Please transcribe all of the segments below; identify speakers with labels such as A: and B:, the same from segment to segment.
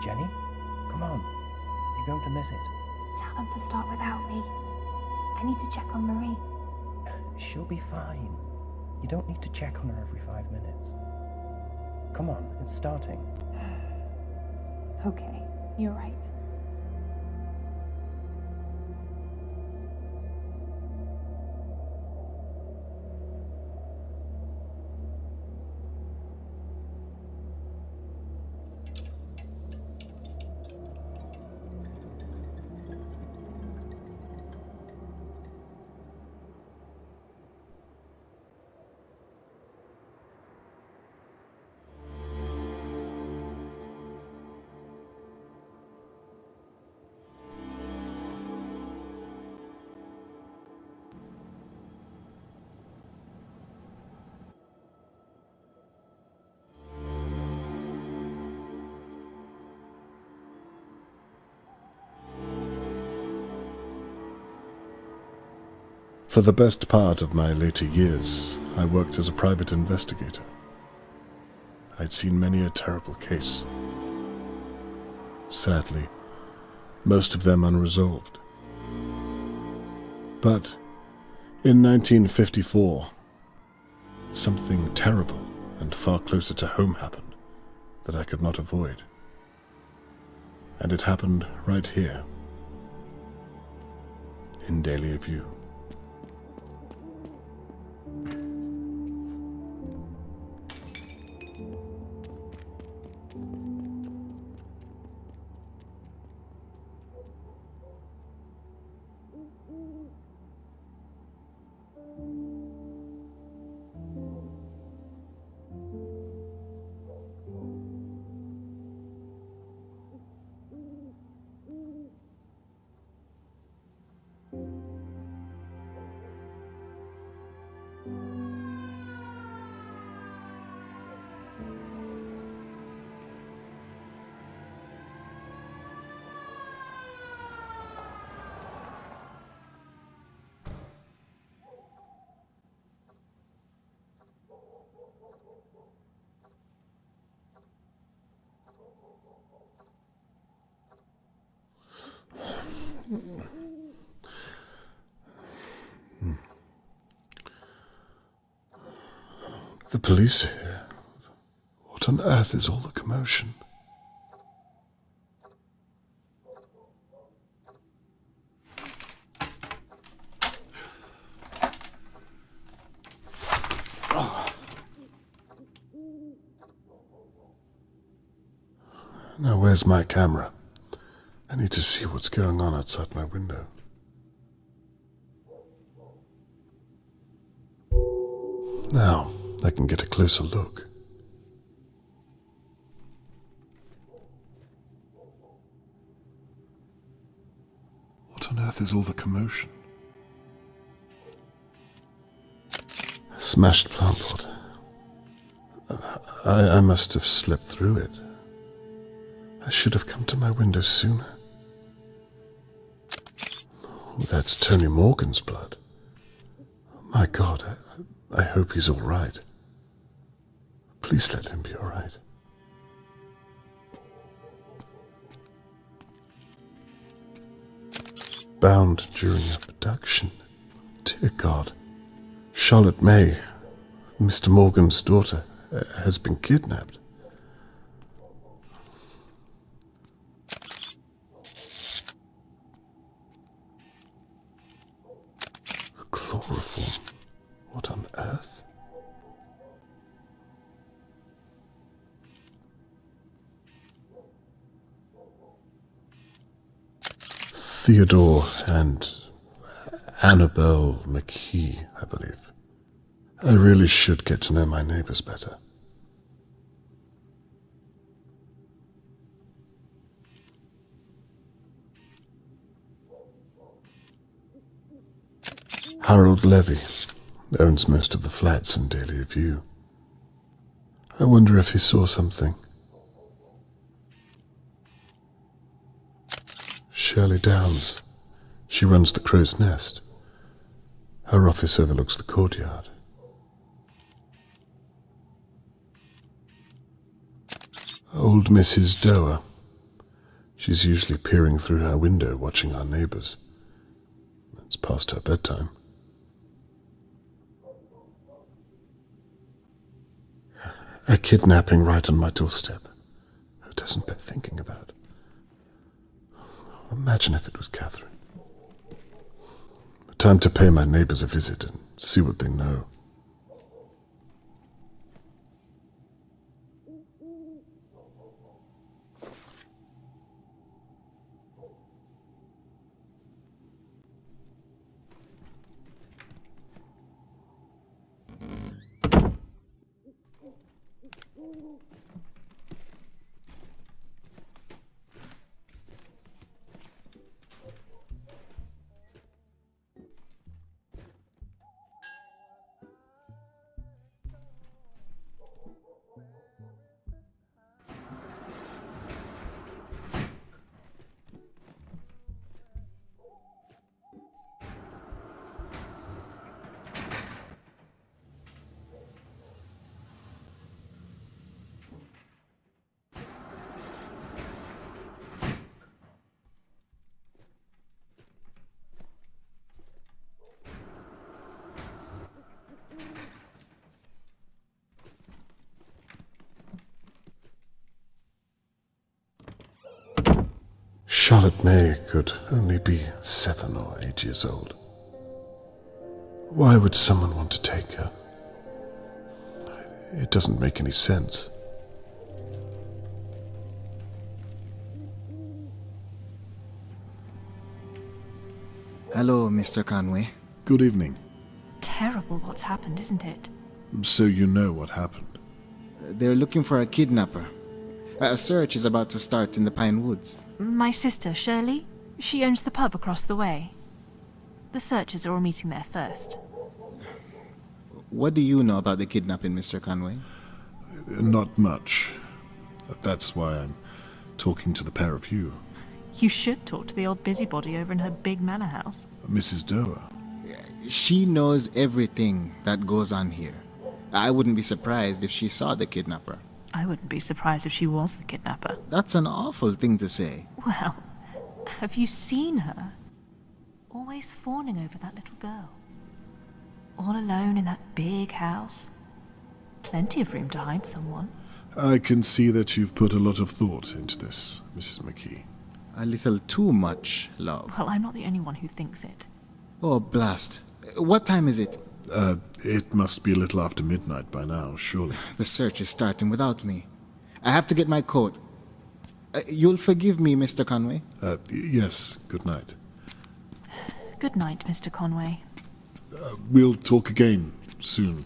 A: Jenny, come on. You're going to miss it.
B: Tell them to start without me. I need to check on Marie.
A: She'll be fine. You don't need to check on her every 5 minutes. Come on, it's starting.
B: Okay, you're right.
C: For the best part of my later years, I worked as a private investigator. I'd seen many a terrible case. Sadly, most of them unresolved. But in 1954, something terrible and far closer to home happened that I could not avoid. And it happened right here, in Dahlia View. The police are here. What on earth is all the commotion? Now where's my camera? I need to see what's going on outside my window. Now I can get a closer look. What on earth is all the commotion? Smashed plant pot. I must have slipped through it. I should have come to my window sooner. Oh, that's Tony Morgan's blood. My God, I hope he's all right. Please let him be all right. Bound during abduction. Dear God. Charlotte May, Mr. Morgan's daughter, has been kidnapped. Chloroform. What on earth? Theodore and Annabelle Mckee, I believe. I really should get to know my neighbors better. Harold Levy owns most of the flats in Dahlia View. I wonder if he saw something. Shirley Downs. She runs the Crow's Nest. Her office overlooks the courtyard. Old Mrs. Doer. She's usually peering through her window watching our neighbors. It's past her bedtime. A kidnapping right on my doorstep. Who doesn't bear thinking about? Imagine if it was Catherine. Time to pay my neighbors a visit and see what they know. Charlotte May could only be 7 or 8 years old. Why would someone want to take her? It doesn't make any sense.
D: Hello, Mr. Conway.
C: Good evening.
E: Terrible what's happened, isn't it?
C: So you know what happened?
D: They're looking for a kidnapper. A search is about to start in the Pine Woods.
E: My sister, Shirley, she owns the pub across the way. The searchers are all meeting there first.
D: What do you know about the kidnapping, Mr. Conway?
C: Not much. That's why I'm talking to the pair of you.
E: You should talk to the old busybody over in her big manor house.
C: Mrs. Doer.
D: She knows everything that goes on here. I wouldn't be surprised if she saw the kidnapper.
E: I wouldn't be surprised if she was the kidnapper.
D: That's an awful thing to say.
E: Well, have you seen her? Always fawning over that little girl. All alone in that big house. Plenty of room to hide someone.
C: I can see that you've put a lot of thought into this, Mrs. Mckee.
D: A little too much, love.
E: Well, I'm not the only one who thinks it.
D: Oh, blast. What time is it?
C: It must be a little after midnight by now, surely.
D: The search is starting without me. I have to get my coat. You'll forgive me, Mr. Conway?
C: Yes, good night.
E: Good night, Mr. Conway.
C: We'll talk again soon.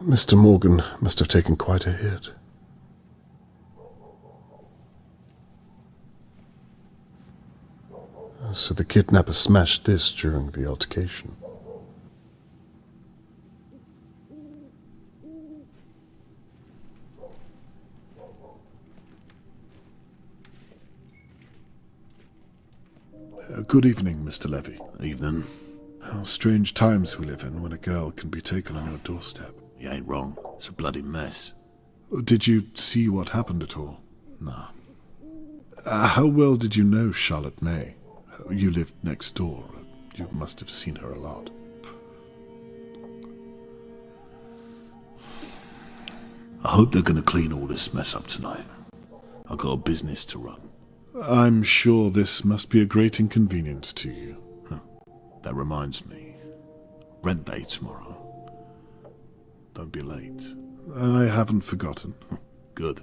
C: Mr. Morgan must have taken quite a hit. So the kidnapper smashed this during the altercation. Good evening, Mr. Levy.
F: Evening.
C: How strange times we live in when a girl can be taken on your doorstep.
F: You ain't wrong. It's a bloody mess.
C: Did you see what happened at all?
F: Nah.
C: How well did you know Charlotte May? You lived next door. You must have seen her a lot.
F: I hope they're gonna clean all this mess up tonight. I've got a business to run.
C: I'm sure this must be a great inconvenience to you.
F: That reminds me. Rent day tomorrow. Don't be late.
C: I haven't forgotten.
F: Good.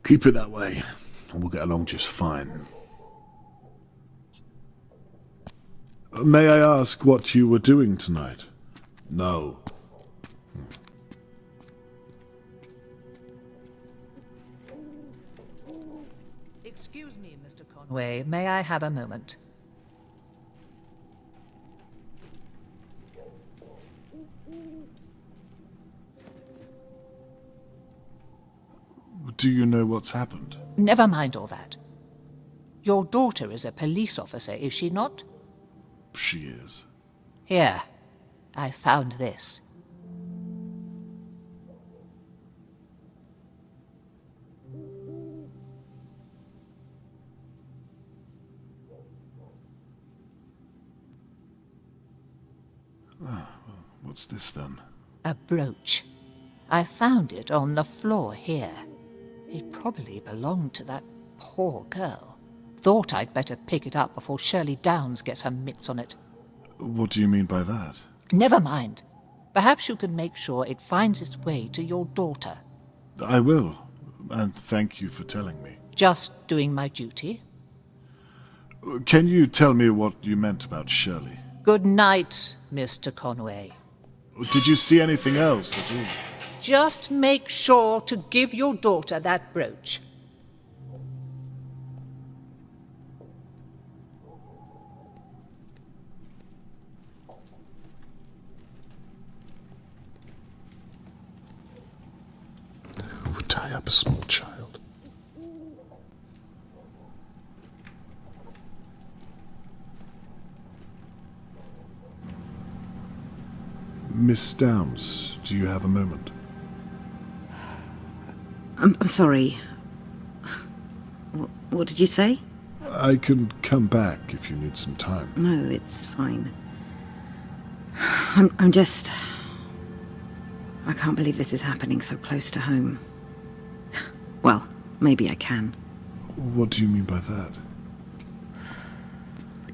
F: Keep it that way, and we'll get along just fine.
C: May I ask what you were doing tonight?
F: No.
G: Excuse me, Mr. Conway. May I have a moment?
C: Do you know what's happened?
G: Never mind all that. Your daughter is a police officer, is she not?
C: She is.
G: Here, I found this.
C: What's this then?
G: A brooch. I found it on the floor here. It probably belonged to that poor girl. Thought I'd better pick it up before Shirley Downs gets her mitts on it.
C: What do you mean by that?
G: Never mind. Perhaps you can make sure it finds its way to your daughter.
C: I will, and thank you for telling me.
G: Just doing my duty.
C: Can you tell me what you meant about Shirley?
G: Good night, Mr. Conway.
C: Did you see anything else at all?
G: Just make sure to give your daughter that brooch.
C: Who would tie up a small child? Miss Downs, do you have a moment?
H: I'm sorry. What did you say?
C: I can come back if you need some time.
H: No, it's fine. I'm just... I can't believe this is happening so close to home. Well, maybe I can.
C: What do you mean by that?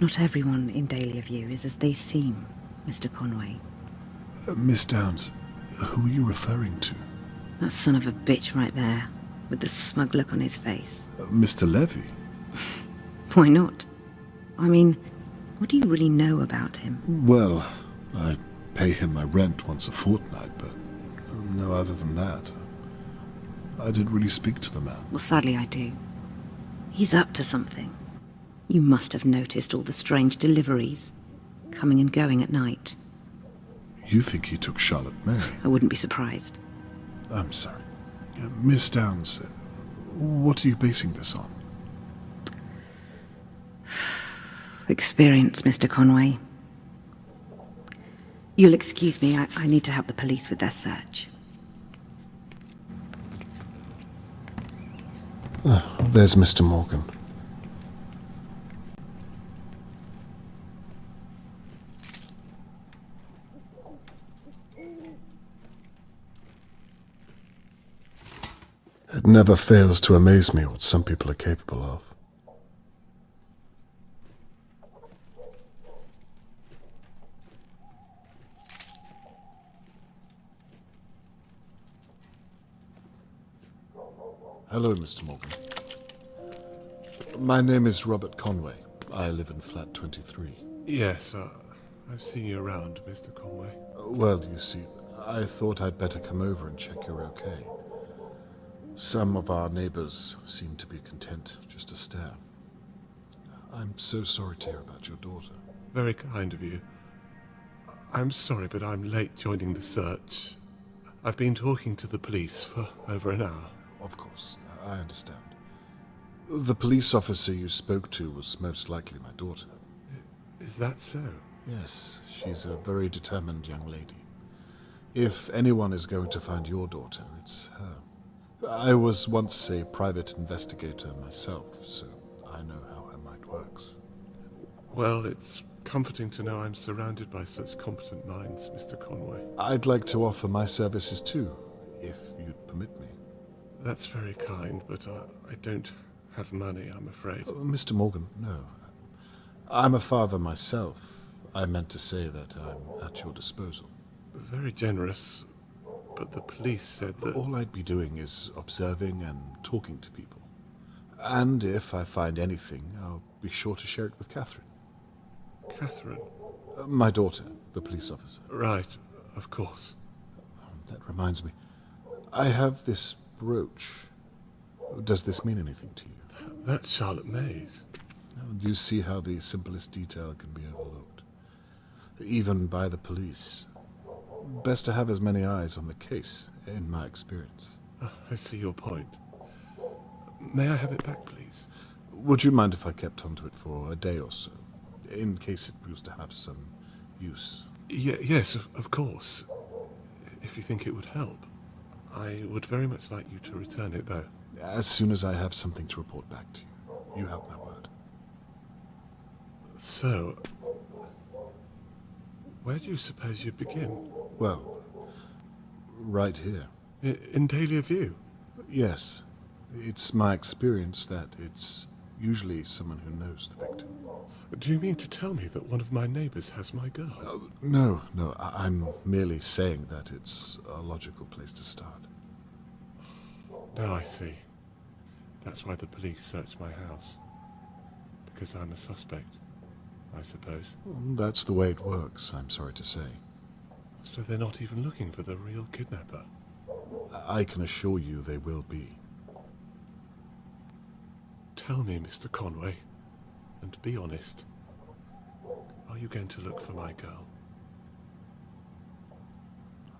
H: Not everyone in Dahlia View is as they seem, Mr. Conway.
C: Miss Downs, who are you referring to?
H: That son of a bitch right there, with the smug look on his face.
C: Mr. Levy?
H: Why not? I mean, what do you really know about him?
C: Well, I pay him my rent once a fortnight, but no other than that. I didn't really speak to the man.
H: Well, sadly I do. He's up to something. You must have noticed all the strange deliveries, coming and going at night.
C: You think he took Charlotte May?
H: I wouldn't be surprised.
C: I'm sorry. Miss Downs, what are you basing this on?
H: Experience, Mr. Conway. You'll excuse me, I need to help the police with their search.
C: There's Mr. Morgan. It never fails to amaze me what some people are capable of. Hello, Mr. Morgan. My name is Robert Conway. I live in flat 23.
F: Yes, I've seen you around, Mr. Conway.
C: Well, you see, I thought I'd better come over and check you're okay. Some of our neighbors seem to be content just to stare. I'm so sorry to hear about your daughter.
F: Very kind of you. I'm sorry, but I'm late joining the search. I've been talking to the police for over an hour.
C: Of course, I understand. The police officer you spoke to was most likely my daughter.
F: Is that so?
C: Yes, she's a very determined young lady. If anyone is going to find your daughter, it's her. I was once a private investigator myself, so I know how her mind works.
F: Well, it's comforting to know I'm surrounded by such competent minds, Mr. Conway.
C: I'd like to offer my services too, if you'd permit me.
F: That's very kind, but I don't have money, I'm afraid.
C: Mr. Morgan, no. I'm a father myself. I meant to say that I'm at your disposal.
F: Very generous, but the police said that...
C: All I'd be doing is observing and talking to people. And if I find anything, I'll be sure to share it with Catherine.
F: Catherine?
C: My daughter, the police officer.
F: Right, of course.
C: That reminds me. I have this brooch. Does this mean anything to you?
F: That's Charlotte May's.
C: Do you see how the simplest detail can be overlooked? Even by the police. Best to have as many eyes on the case, in my experience.
F: I see your point. May I have it back, please?
C: Would you mind if I kept onto it for a day or so, in case it proves to have some use?
F: Yes, of course. If you think it would help. I would very much like you to return it, though.
C: As soon as I have something to report back to you. You have my word.
F: So, where do you suppose you'd begin?
C: Well, right here.
F: In Dahlia View?
C: Yes. It's my experience that it's usually someone who knows the victim.
F: Do you mean to tell me that one of my neighbors has my girl?
C: No. I'm merely saying that it's a logical place to start.
F: Now I see. That's why the police searched my house. Because I'm a suspect, I suppose.
C: That's the way it works, I'm sorry to say.
F: So they're not even looking for the real kidnapper?
C: I can assure you they will be.
F: Tell me, Mr. Conway, and be honest. Are you going to look for my girl?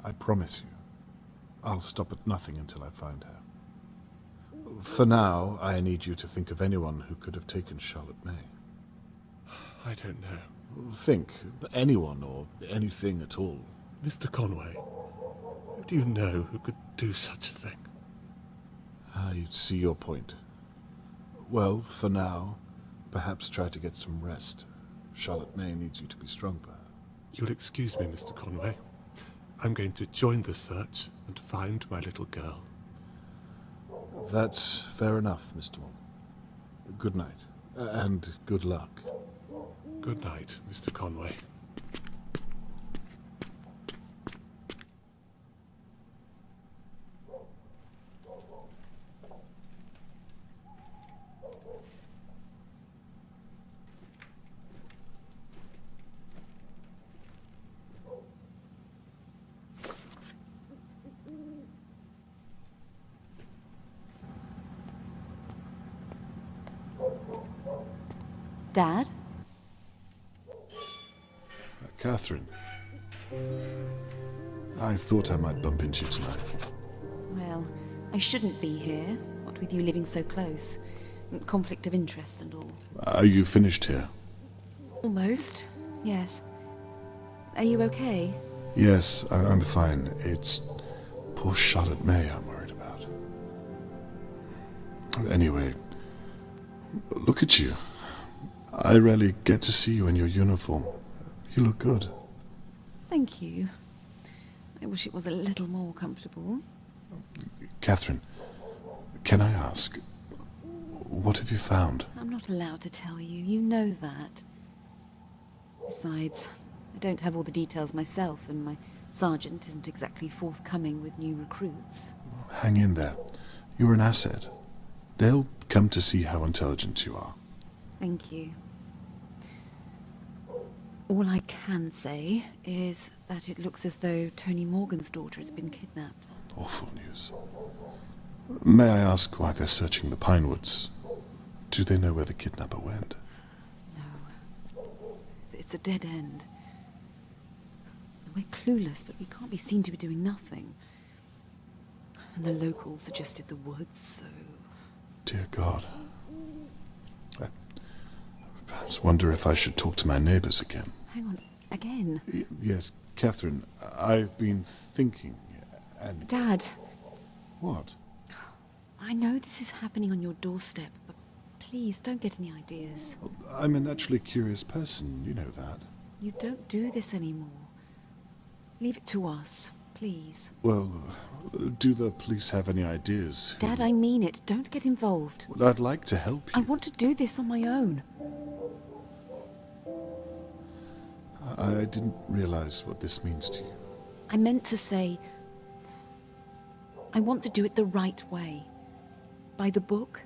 C: I promise you, I'll stop at nothing until I find her. For now, I need you to think of anyone who could have taken Charlotte May.
F: I don't know.
C: Think, anyone or anything at all.
F: Mr. Conway, who do you know who could do such a thing?
C: You see your point. Well, for now, perhaps try to get some rest. Charlotte May needs you to be strong for her.
F: You'll excuse me, Mr. Conway. I'm going to join the search and find my little girl.
C: That's fair enough, Mr. Moore. Good night, and good luck.
F: Good night, Mr. Conway.
H: Dad?
C: Catherine. I thought I might bump into you tonight.
H: Well, I shouldn't be here, what with you living so close. Conflict of interest and all.
C: Are you finished here?
H: Almost, yes. Are you okay?
C: Yes, I'm fine. It's poor Charlotte May I'm worried about. Anyway, look at you. I rarely get to see you in your uniform. You look good.
H: Thank you. I wish it was a little more comfortable.
C: Catherine, can I ask, what have you found?
H: I'm not allowed to tell you. You know that. Besides, I don't have all the details myself, and my sergeant isn't exactly forthcoming with new recruits.
C: Hang in there. You're an asset. They'll come to see how intelligent you are.
H: Thank you. All I can say is that it looks as though Tony Morgan's daughter has been kidnapped.
C: Awful news. May I ask why they're searching the Pinewoods? Do they know where the kidnapper went?
H: No. It's a dead end. We're clueless, but we can't be seen to be doing nothing. And the locals suggested the woods, so...
C: Dear God. I perhaps wonder if I should talk to my neighbors again.
H: Hang on, again?
C: Yes, Catherine, I've been thinking, and...
H: Dad.
C: What?
H: I know this is happening on your doorstep, but please don't get any ideas.
C: I'm a naturally curious person, you know that.
H: You don't do this anymore. Leave it to us, please.
C: Well, do the police have any ideas?
H: Dad, I mean it. Don't get involved.
C: Well, I'd like to help you.
H: I want to do this on my own.
C: I didn't realize what this means to you.
H: I meant to say... I want to do it the right way. By the book.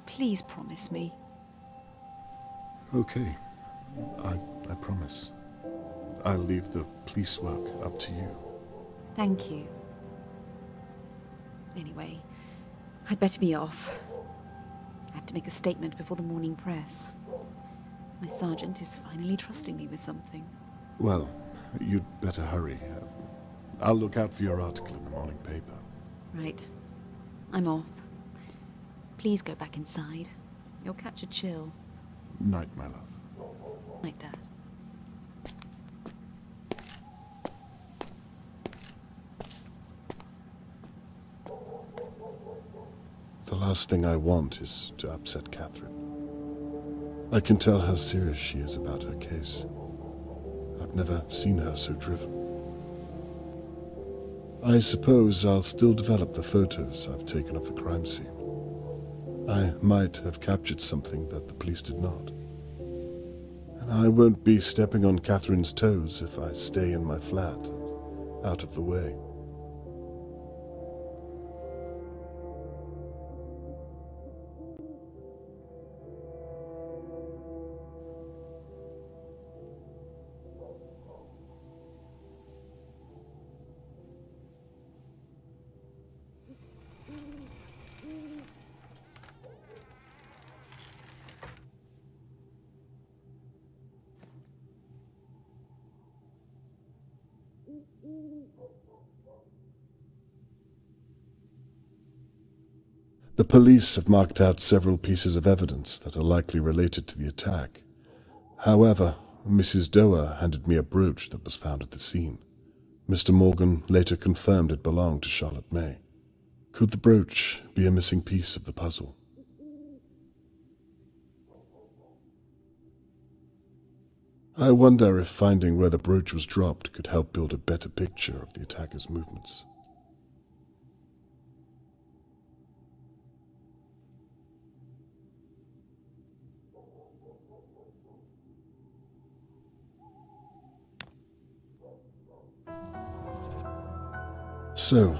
H: Please promise me.
C: Okay. I promise. I'll leave the police work up to you.
H: Thank you. Anyway, I'd better be off. I have to make a statement before the morning press. My sergeant is finally trusting me with something.
C: Well, you'd better hurry. I'll look out for your article in the morning paper.
H: Right. I'm off. Please go back inside. You'll catch a chill.
C: Night, my love.
H: Night, Dad.
C: The last thing I want is to upset Catherine. I can tell how serious she is about her case. I've never seen her so driven. I suppose I'll still develop the photos I've taken of the crime scene. I might have captured something that the police did not. And I won't be stepping on Catherine's toes if I stay in my flat and out of the way. The police have marked out several pieces of evidence that are likely related to the attack. However, Mrs. Doer handed me a brooch that was found at the scene. Mr. Morgan later confirmed it belonged to Charlotte May. Could the brooch be a missing piece of the puzzle? I wonder if finding where the brooch was dropped could help build a better picture of the attacker's movements. So,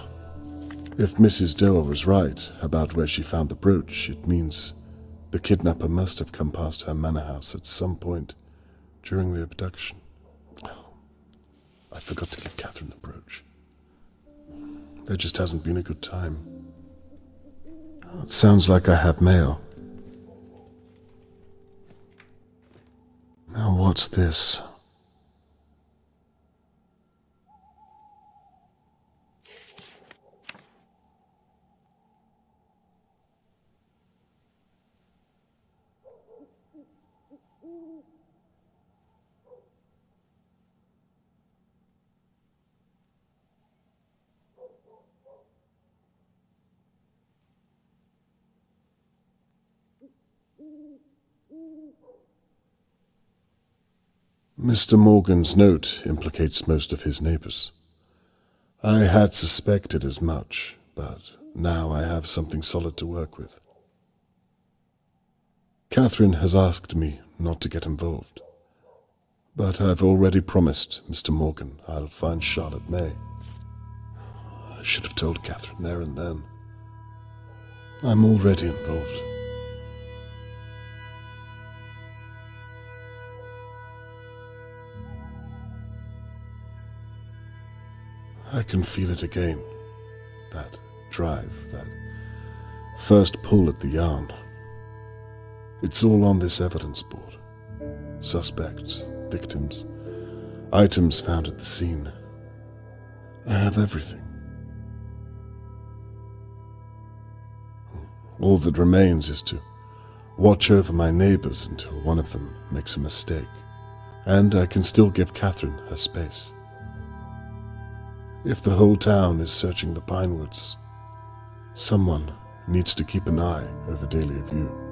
C: if Mrs. Doer was right about where she found the brooch, it means the kidnapper must have come past her manor house at some point during the abduction. Oh, I forgot to give Catherine the brooch. There just hasn't been a good time. It sounds like I have mail. Now what's this? Mr. Morgan's note implicates most of his neighbors. I had suspected as much, but now I have something solid to work with. Catherine has asked me not to get involved, but I've already promised Mr. Morgan I'll find Charlotte May. I should have told Catherine there and then. I'm already involved. I can feel it again. That drive, that first pull at the yarn. It's all on this evidence board. Suspects, victims, items found at the scene. I have everything. All that remains is to watch over my neighbors until one of them makes a mistake, and I can still give Catherine her space. If the whole town is searching the Pinewoods, someone needs to keep an eye over Dahlia View.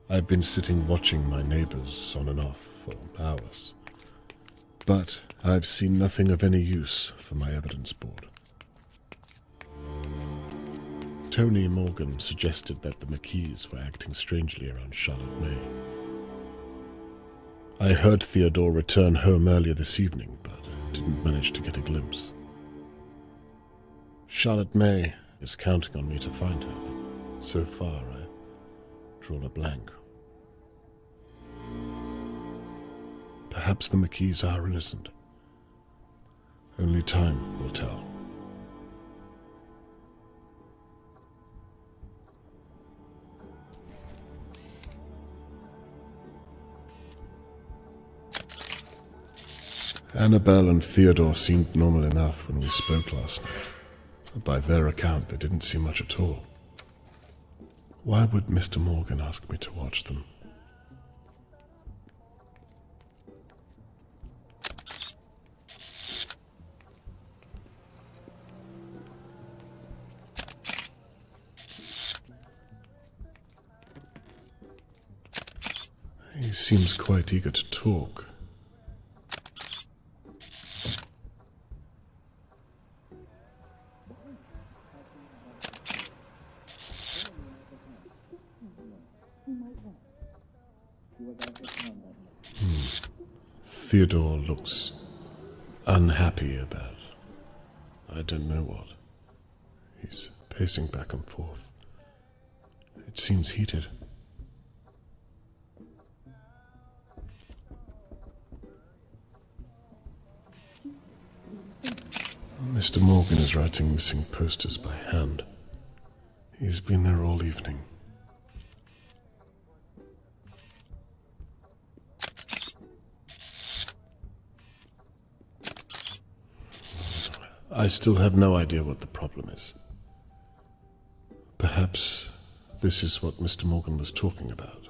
C: I've been sitting watching my neighbors on and off for hours, but I've seen nothing of any use for my evidence board. Tony Morgan suggested that the Mckees were acting strangely around Charlotte May. I heard Theodore return home earlier this evening, but didn't manage to get a glimpse. Charlotte May is counting on me to find her, but so far I've drawn a blank. Perhaps the Mckees are innocent. Only time will tell. Annabelle and Theodore seemed normal enough when we spoke last night. By their account, they didn't seem much at all. Why would Mr. Morgan ask me to watch them? He seems quite eager to talk. Theodore looks unhappy about I don't know what. He's pacing back and forth. It seems heated. Mr. Morgan is writing missing posters by hand. He's been there all evening. I still have no idea what the problem is. Perhaps this is what Mr. Morgan was talking about.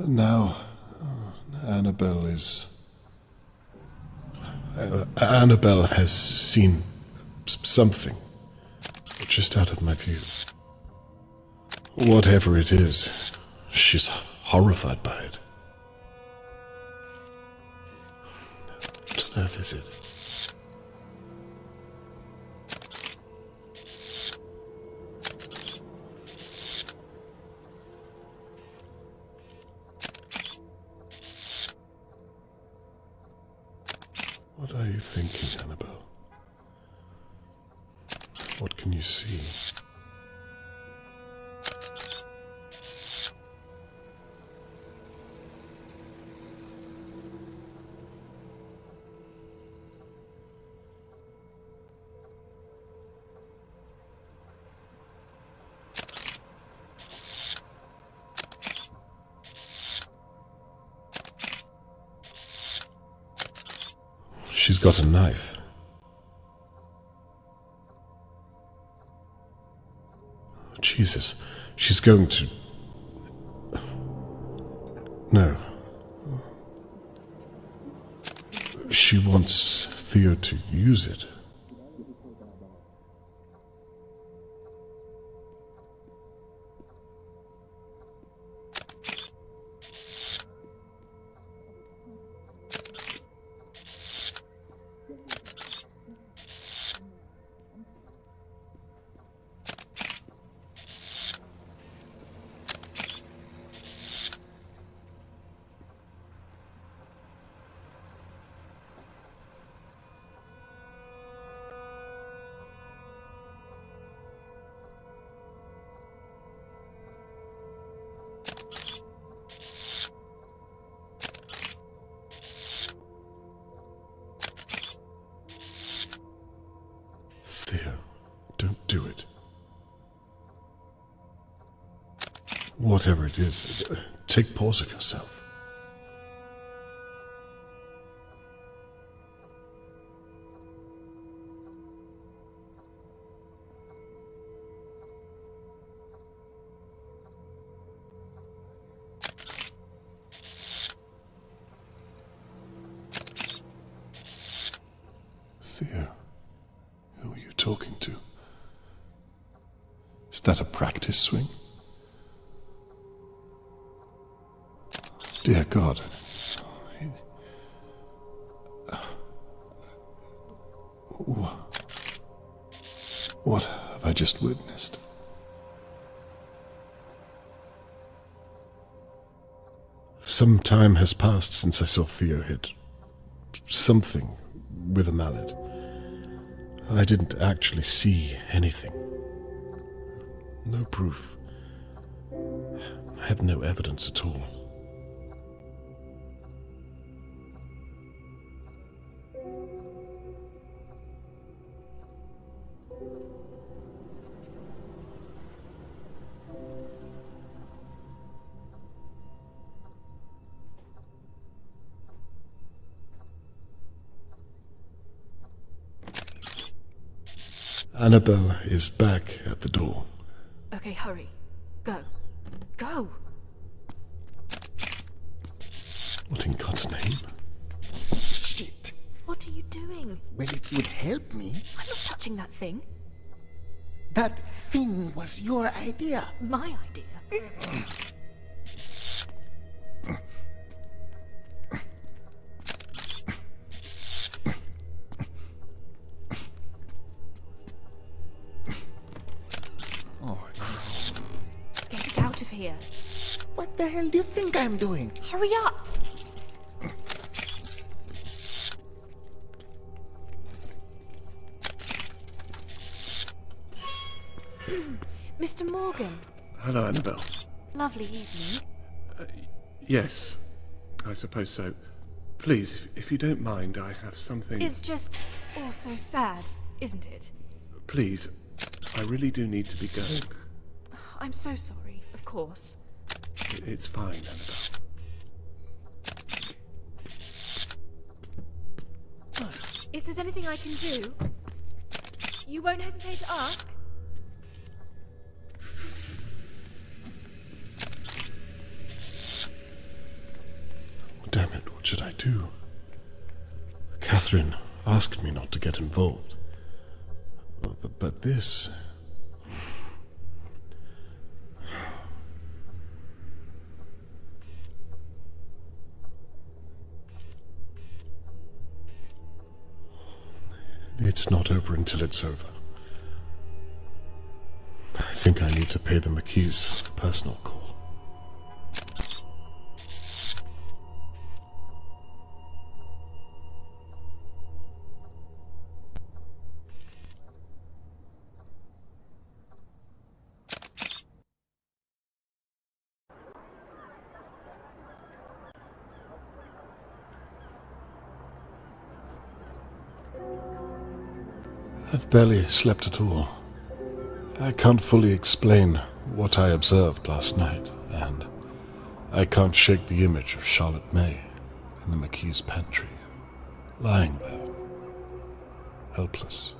C: Now, Annabelle has seen something just out of my view. Whatever it is, she's horrified by it. What on earth is it? What are you thinking, Annabelle? What can you see? She's got a knife. Oh, Jesus, she's going to... No. She wants Theo to use it. Theo, don't do it. Whatever it is, take pause of yourself. Theo, who are you talking to? Is that a practice swing? Dear God. What have I just witnessed? Some time has passed since I saw Theo hit something with a mallet. I didn't actually see anything. No proof. I have no evidence at all. Annabelle is back at the door.
E: Okay, hurry. Go. Go!
C: What in God's name?
D: Shit.
E: What are you doing?
D: Well, it would help me.
E: I'm not touching that thing.
D: That thing was your idea.
E: My idea. Get it out of here.
D: What the hell do you think I'm doing?
E: Hurry up! Mr. Morgan.
F: Hello, Annabelle.
E: Lovely evening.
F: Yes, I suppose so. Please, if you don't mind, I have something...
E: It's just all so sad, isn't it?
F: Please, I really do need to be going.
E: I'm so sorry, of course.
F: It's fine, Annabelle.
E: If there's anything I can do, you won't hesitate to ask?
C: Damn it, what should I do? Catherine asked me not to get involved. But this... It's not over until it's over. I think I need to pay the Mckees a personal call. I've barely slept at all. I can't fully explain what I observed last night, and I can't shake the image of Charlotte May in the Mckee's pantry, lying there, helpless.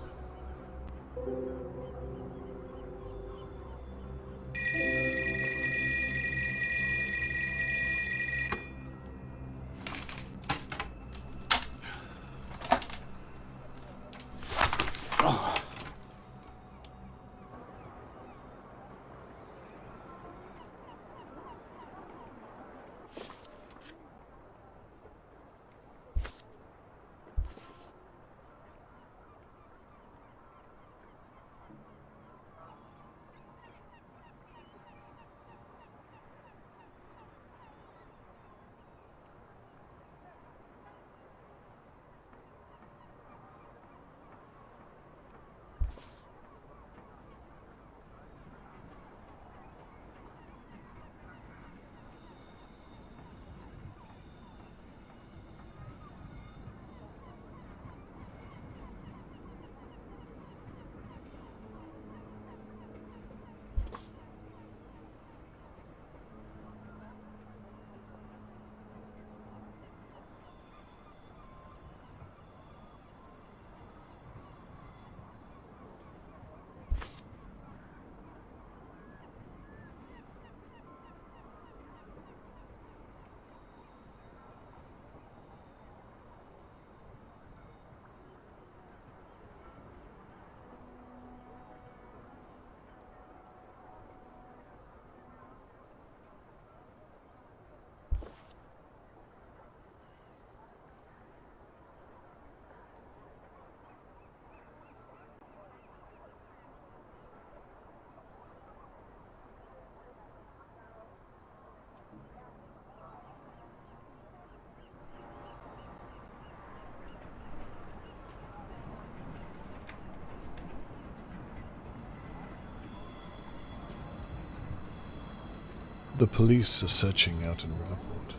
C: The police are searching out in Riverport.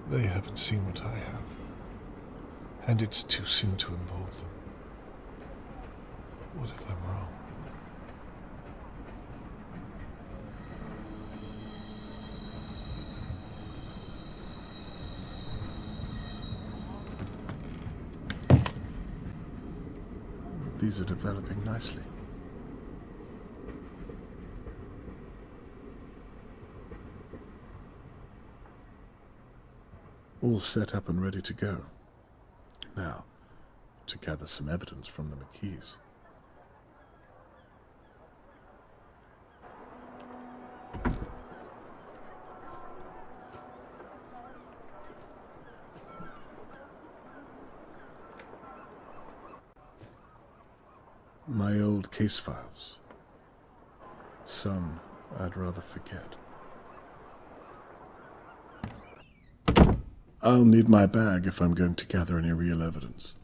C: They haven't seen what I have, and it's too soon to involve them. What if I'm wrong? These are developing nicely. All set up and ready to go. Now, to gather some evidence from the Mckees. My old case files. Some I'd rather forget. I'll need my bag if I'm going to gather any real evidence.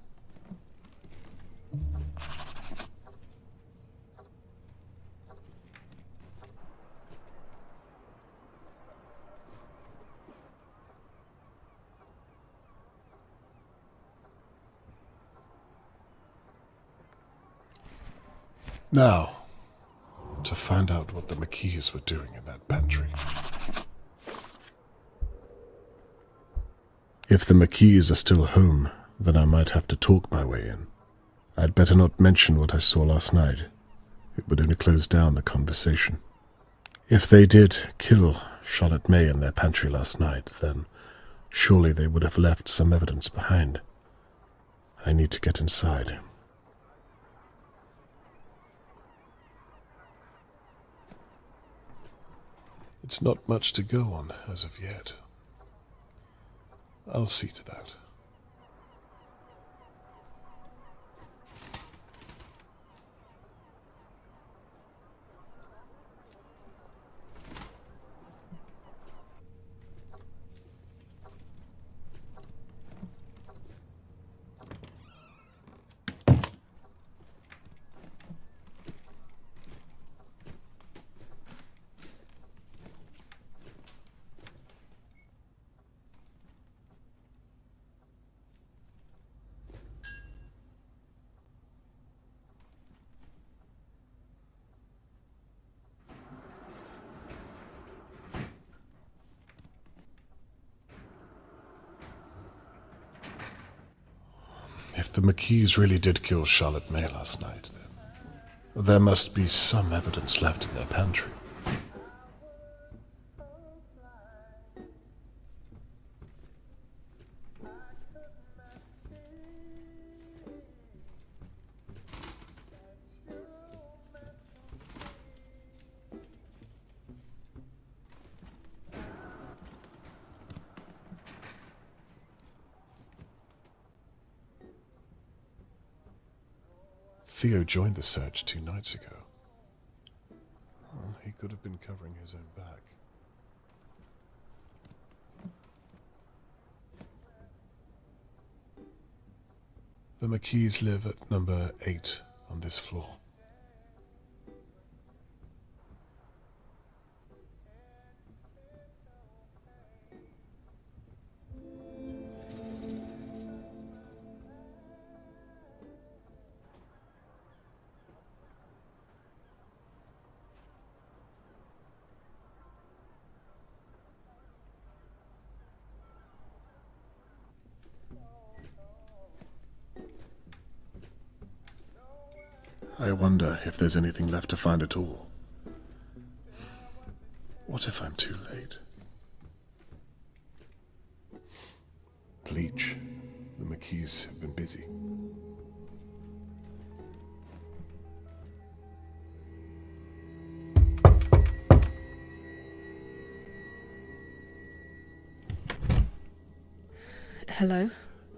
C: Now, to find out what the Mckees were doing in that pantry. If the Mckees are still home, then I might have to talk my way in. I'd better not mention what I saw last night. It would only close down the conversation. If they did kill Charlotte May in their pantry last night, then surely they would have left some evidence behind. I need to get inside. It's not much to go on as of yet. I'll see to that. If the Mckees really did kill Charlotte May last night, then there must be some evidence left in their pantry. Theo joined the search 2 nights ago. Well, he could have been covering his own back. The Mckees live at number 8 on this floor. I wonder if there's anything left to find at all. What if I'm too late? Bleach. The Mckees have been busy.
H: Hello?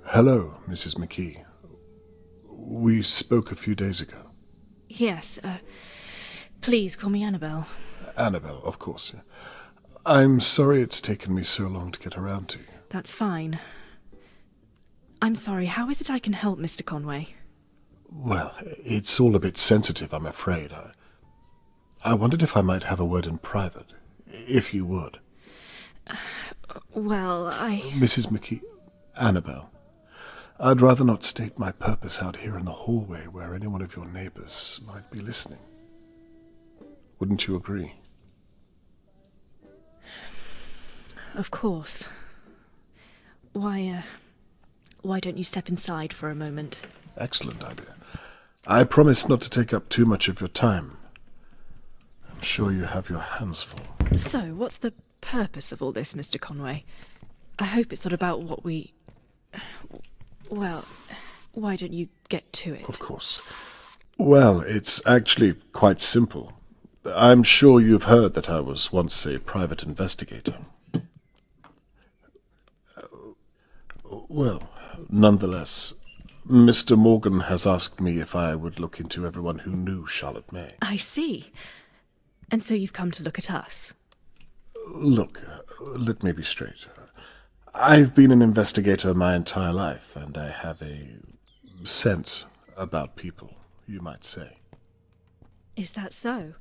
C: Hello, Mrs. Mckee. We spoke a few days ago.
H: Yes, please call me Annabelle.
C: Annabelle, of course. I'm sorry it's taken me so long to get around to you.
H: That's fine. I'm sorry, how is it I can help, Mr. Conway?
C: Well, it's all a bit sensitive, I'm afraid. I wondered if I might have a word in private, if you would.
H: Well,
C: Mrs. Mckee, Annabelle, I'd rather not state my purpose out here in the hallway where any one of your neighbors might be listening. Wouldn't you agree?
H: Of course. Why don't you step inside for a moment?
C: Excellent idea. I promise not to take up too much of your time. I'm sure you have your hands full.
H: So, what's the purpose of all this, Mr. Conway? I hope it's not about what we... Well, why don't you get to it?
C: Of course. Well, it's actually quite simple. I'm sure you've heard that I was once a private investigator. Well, nonetheless, Mr. Morgan has asked me if I would look into everyone who knew Charlotte May.
H: I see. And so you've come to look at us?
C: Look, let me be straight. I've been an investigator my entire life, and I have a sense about people, you might say.
H: Is that so?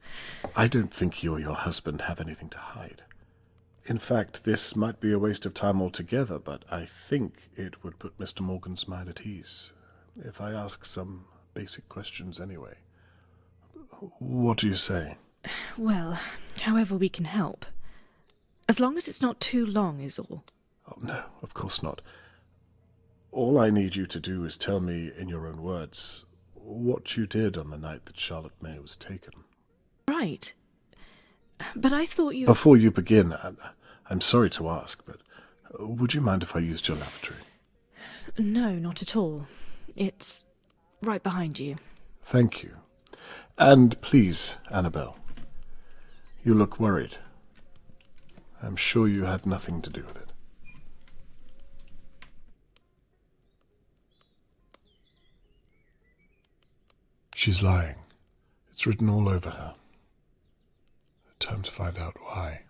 C: I don't think you or your husband have anything to hide. In fact, this might be a waste of time altogether, but I think it would put Mr. Morgan's mind at ease if I ask some basic questions anyway. What do you say?
H: Well, however we can help. As long as it's not too long is all.
C: Oh, no, of course not. All I need you to do is tell me, in your own words, what you did on the night that Charlotte May was taken.
H: Right. But I thought you...
C: Before you begin, I'm sorry to ask, but would you mind if I used your lavatory?
H: No, not at all. It's right behind you.
C: Thank you. And please, Annabelle, you look worried. I'm sure you had nothing to do with it. She's lying. It's written all over her. Time to find out why.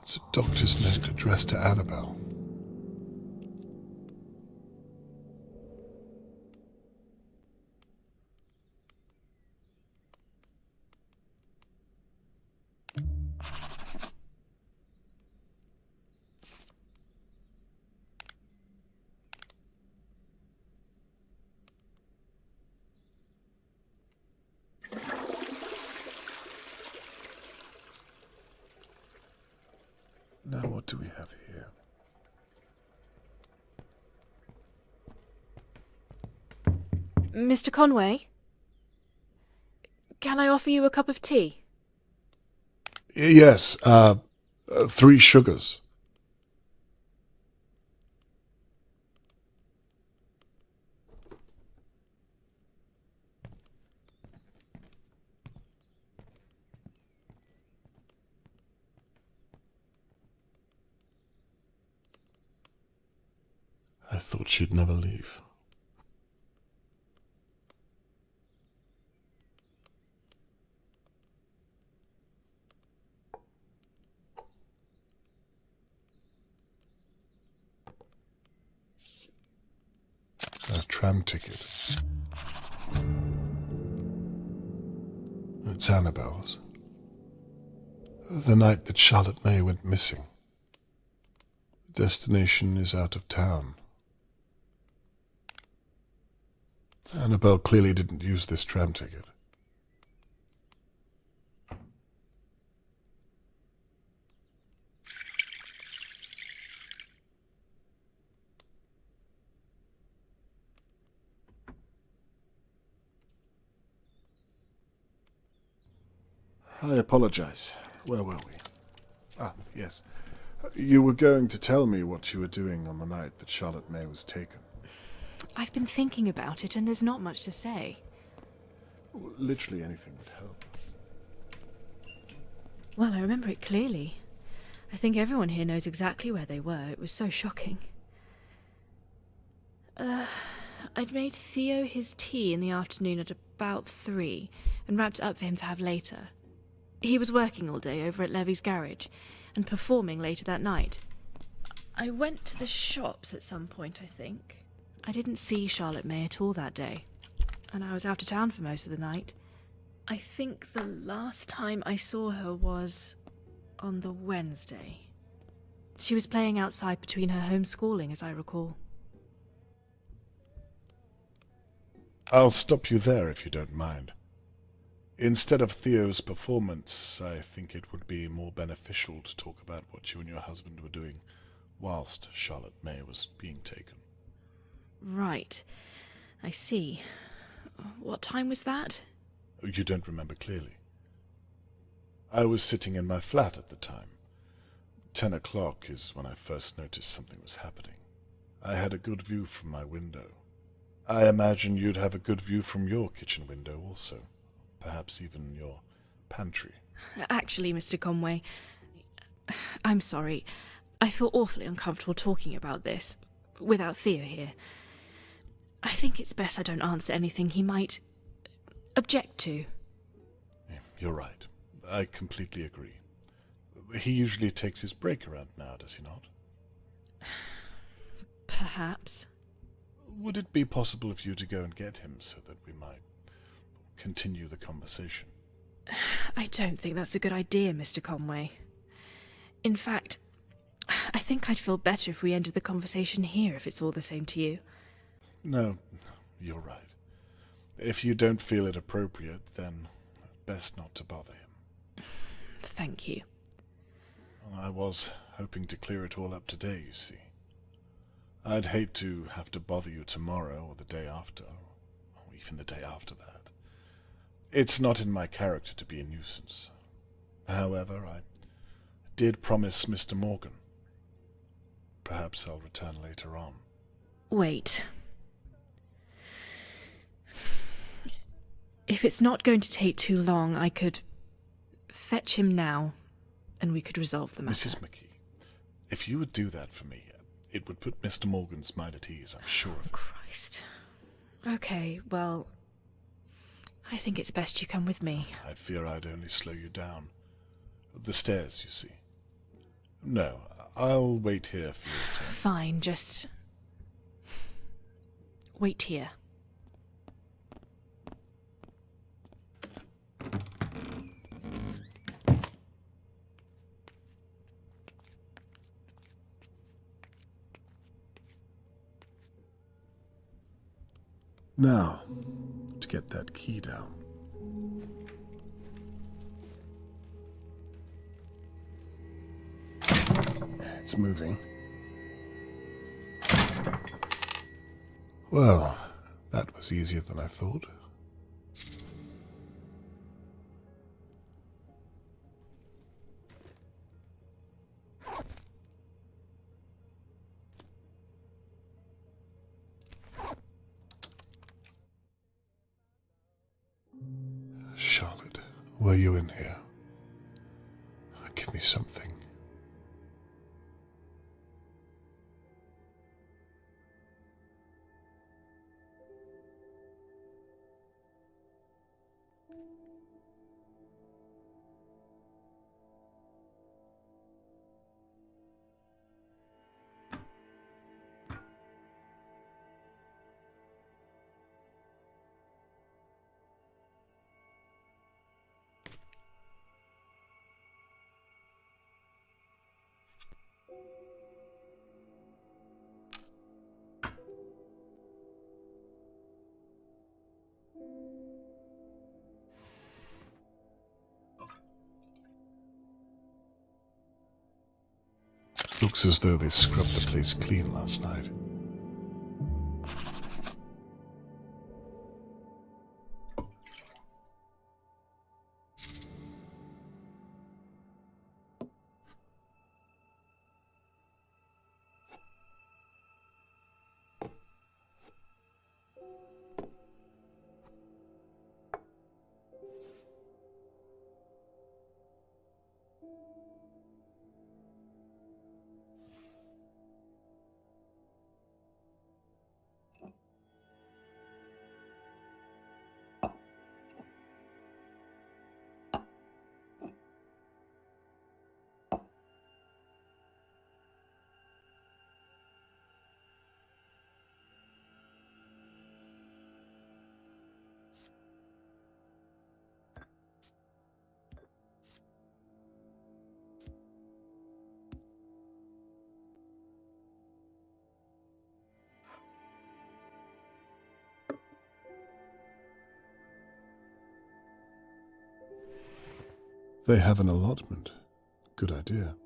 C: It's a doctor's note addressed to Annabelle. Now what do we have here?
H: Mr. Conway? Can I offer you a cup of tea?
C: Yes, 3 sugars. I thought she'd never leave. A tram ticket. It's Annabelle's. The night that Charlotte May went missing. The destination is out of town. Annabelle clearly didn't use this tram ticket. I apologize. Where were we? Ah, yes. You were going to tell me what you were doing on the night that Charlotte May was taken.
H: I've been thinking about it, and there's not much to say.
C: Literally anything would help.
H: Well, I remember it clearly. I think everyone here knows exactly where they were. It was so shocking. I'd made Theo his tea in the afternoon at about 3, and wrapped it up for him to have later.
I: He was working all day over at Levy's garage and performing later that night. I went to the shops at some point, I think. I didn't see Charlotte May at all that day, and I was out of town for most of the night. I think the last time I saw her was on the Wednesday. She was playing outside between her homeschooling, as I recall.
C: I'll stop you there if you don't mind. Instead of Theo's performance, I think it would be more beneficial to talk about what you and your husband were doing whilst Charlotte May was being taken.
I: Right. I see. What time was that?
C: You don't remember clearly. I was sitting in my flat at the time. 10 o'clock is when I first noticed something was happening. I had a good view from my window. I imagine you'd have a good view from your kitchen window also. Perhaps even your pantry.
I: Actually, Mr. Conway, I'm sorry. I feel awfully uncomfortable talking about this without Theo here. I think it's best I don't answer anything he might object to.
C: You're right. I completely agree. He usually takes his break around now, does he not?
I: Perhaps.
C: Would it be possible for you to go and get him so that we might continue the conversation?
I: I don't think that's a good idea, Mr. Conway. In fact, I think I'd feel better if we ended the conversation here, if it's all the same to you.
C: No, you're right. If you don't feel it appropriate, then best not to bother him.
I: Thank you.
C: I was hoping to clear it all up today, you see. I'd hate to have to bother you tomorrow or the day after, or even the day after that. It's not in my character to be a nuisance. However, I did promise Mr. Morgan. Perhaps I'll return later on.
I: Wait. If it's not going to take too long, I could fetch him now, and we could resolve the matter.
C: Mrs. Mckee, if you would do that for me, it would put Mr. Morgan's mind at ease, I'm sure of it.
I: Christ. Okay, well, I think it's best you come with me.
C: I fear I'd only slow you down. The stairs, you see. No, I'll wait here for your return.
I: Fine, just wait here.
C: Now, to get that key down. It's moving. Well, that was easier than I thought. Charlotte, were you in here? Give me something. Looks as though they scrubbed the place clean last night. They have an allotment. Good idea.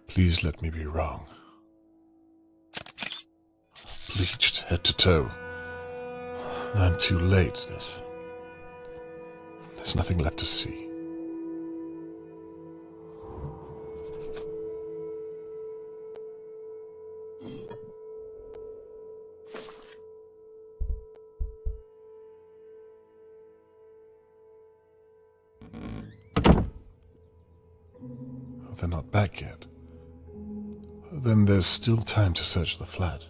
C: Please let me be wrong. Bleached head to toe. I'm too late. There's nothing left to see. They're not back yet. Then there's still time to search the flat.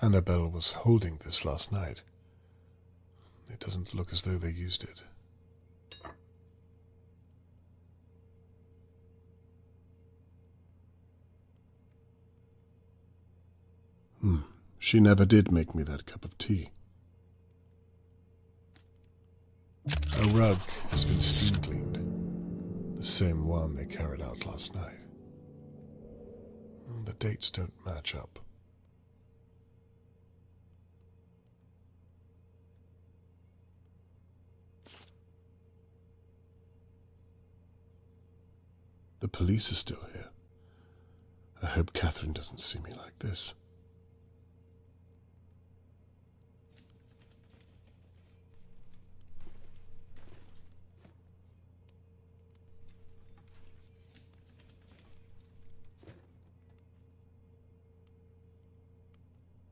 C: Annabelle was holding this last night. It doesn't look as though they used it. She never did make me that cup of tea. A rug has been steam cleaned. The same one they carried out last night. The dates don't match up. The police are still here. I hope Catherine doesn't see me like this.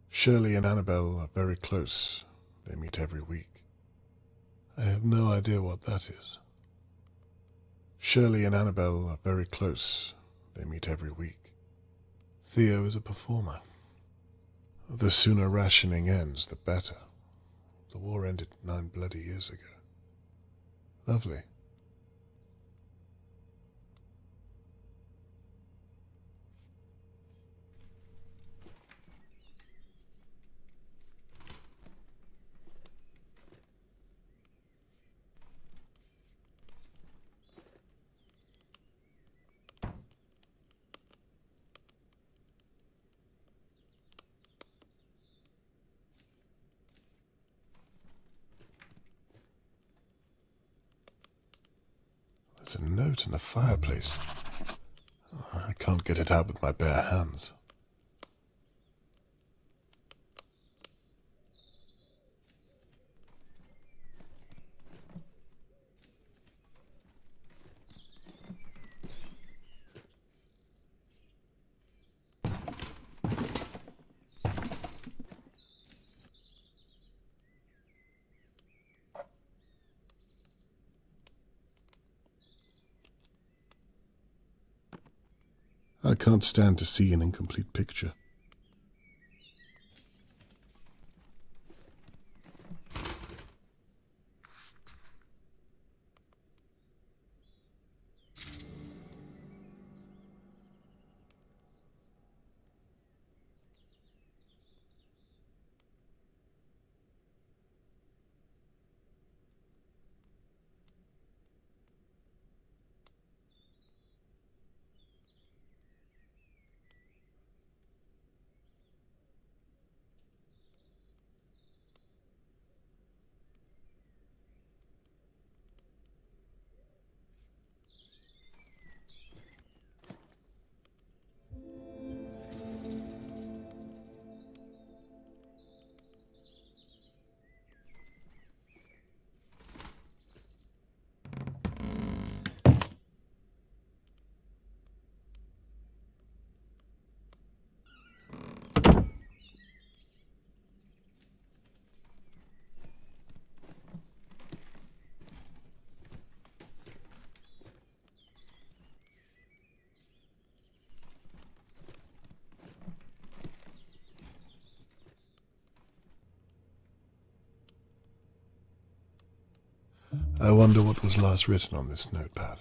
C: Shirley and Annabelle are very close. They meet every week. I have no idea what that is. Shirley and Annabelle are very close. They meet every week. Theo is a performer. The sooner rationing ends, the better. The war ended 9 bloody years ago. Lovely. It's a note in the fireplace. I can't get it out with my bare hands. I can't stand to see an incomplete picture. I wonder what was last written on this notepad.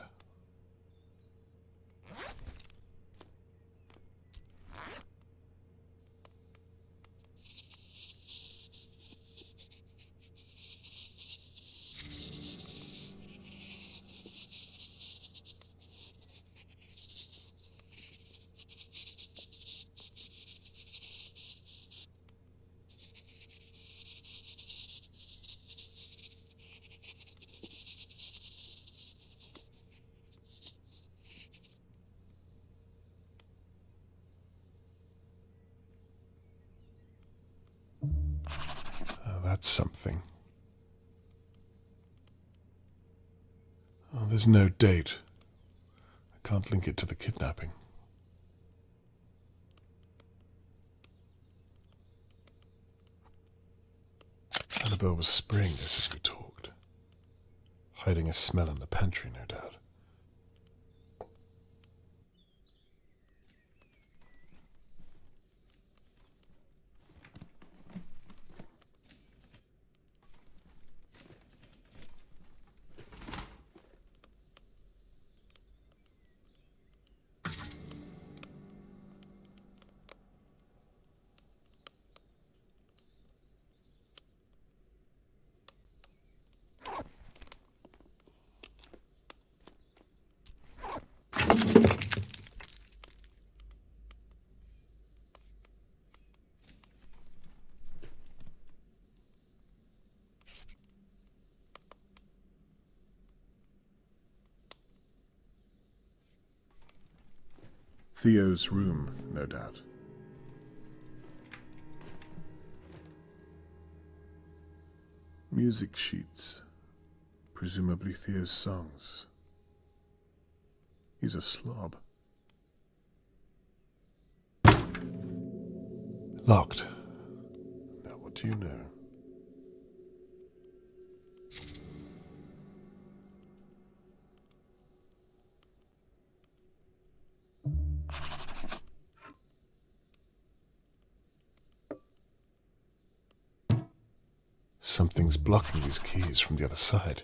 C: That's something. Oh, there's no date. I can't link it to the kidnapping. Annabelle was spraying this as we talked. Hiding a smell in the pantry, no doubt. Theo's room, no doubt. Music sheets. Presumably Theo's songs. He's a slob. Locked. Now what do you know? Something's blocking these keys from the other side.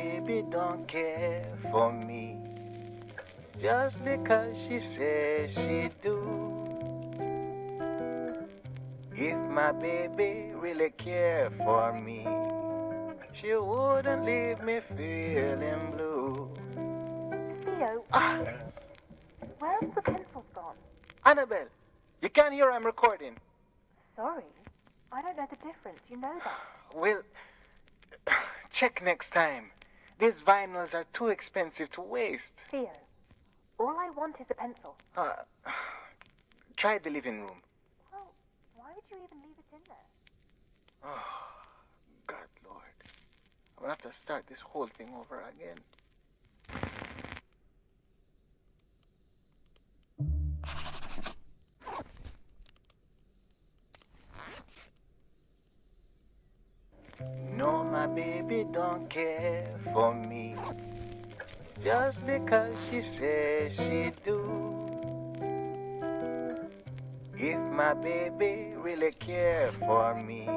J: baby don't care for me, just because she says she do. If my baby really cared for me, she wouldn't leave me feeling blue.
B: Theo,
J: Ah,
B: where have the pencils gone?
J: Annabelle, you can't hear I'm recording.
B: Sorry, I don't know the difference. You know that.
J: Well, check next time. These vinyls are too expensive to waste.
B: Theo, all I want is a pencil.
J: Try the living room.
B: Well, why would you even leave it in there?
J: Oh, God, Lord. I'm gonna have to start this whole thing over again. No, my baby don't care for me, just because she says she do. If my baby really cared for me.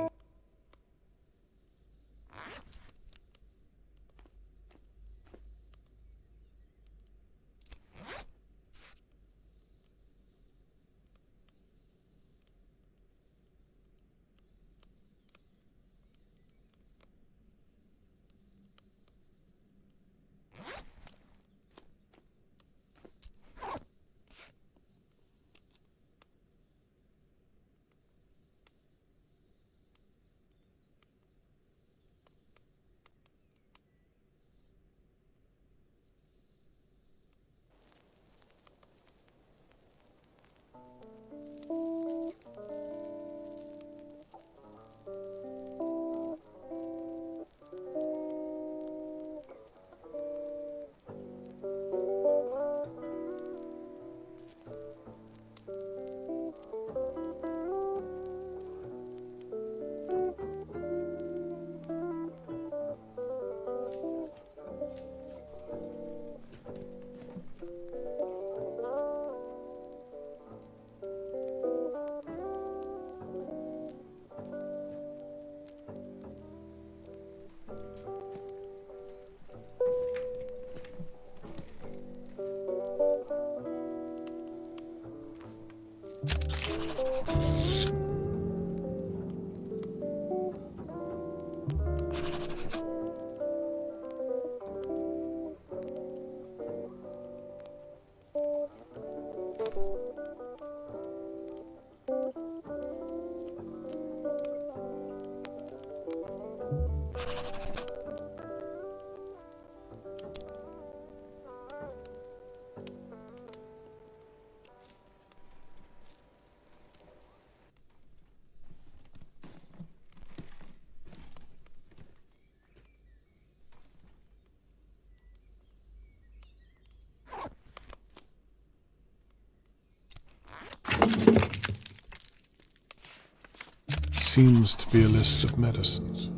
C: Seems to be a list of medicines.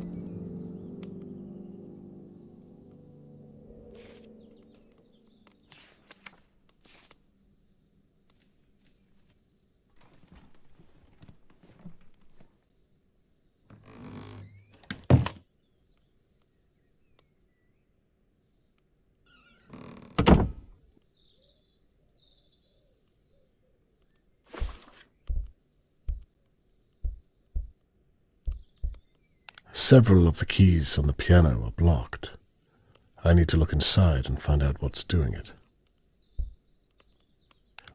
C: Several of the keys on the piano are blocked. I need to look inside and find out what's doing it.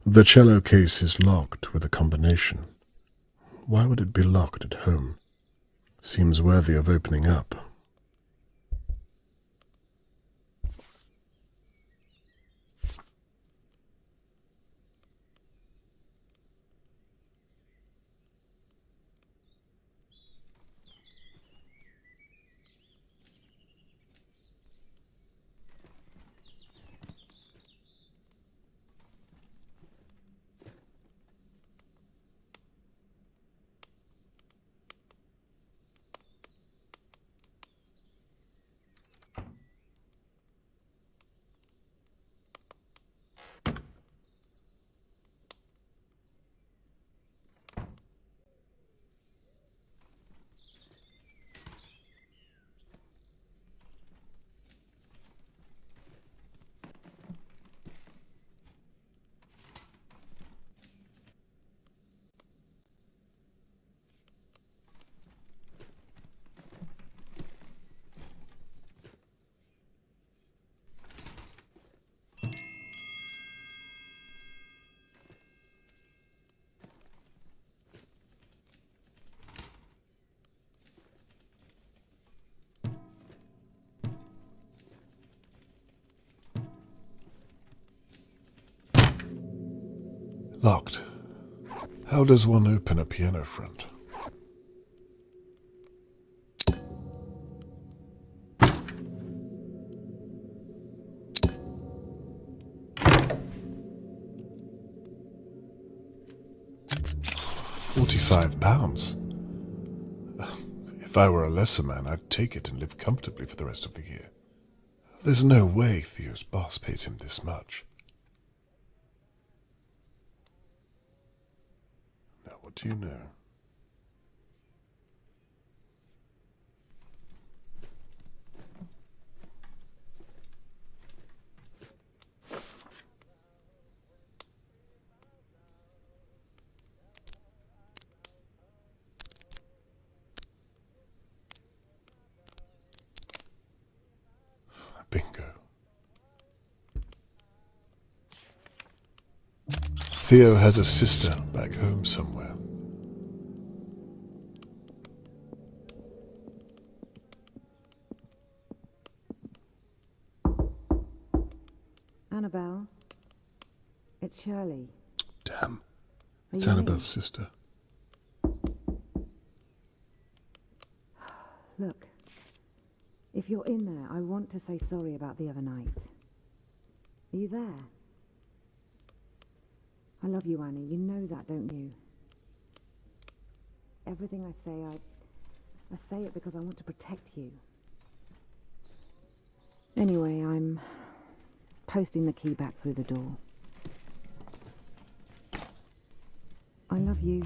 C: The cello case is locked with a combination. Why would it be locked at home? Seems worthy of opening up. Locked. How does one open a piano front? £45. If I were a lesser man, I'd take it and live comfortably for the rest of the year. There's no way Theo's boss pays him this much. Now, what do you know? Bingo. Theo has a sister back home somewhere.
K: Annabelle, it's Shirley.
C: Damn. It's Annabelle's sister.
K: Look, if you're in there, I want to say sorry about the other night. Are you there? I love you, Annie. You know that, don't you? Everything I say, I say it because I want to protect you. Anyway, I'm posting the key back through the door. I love you.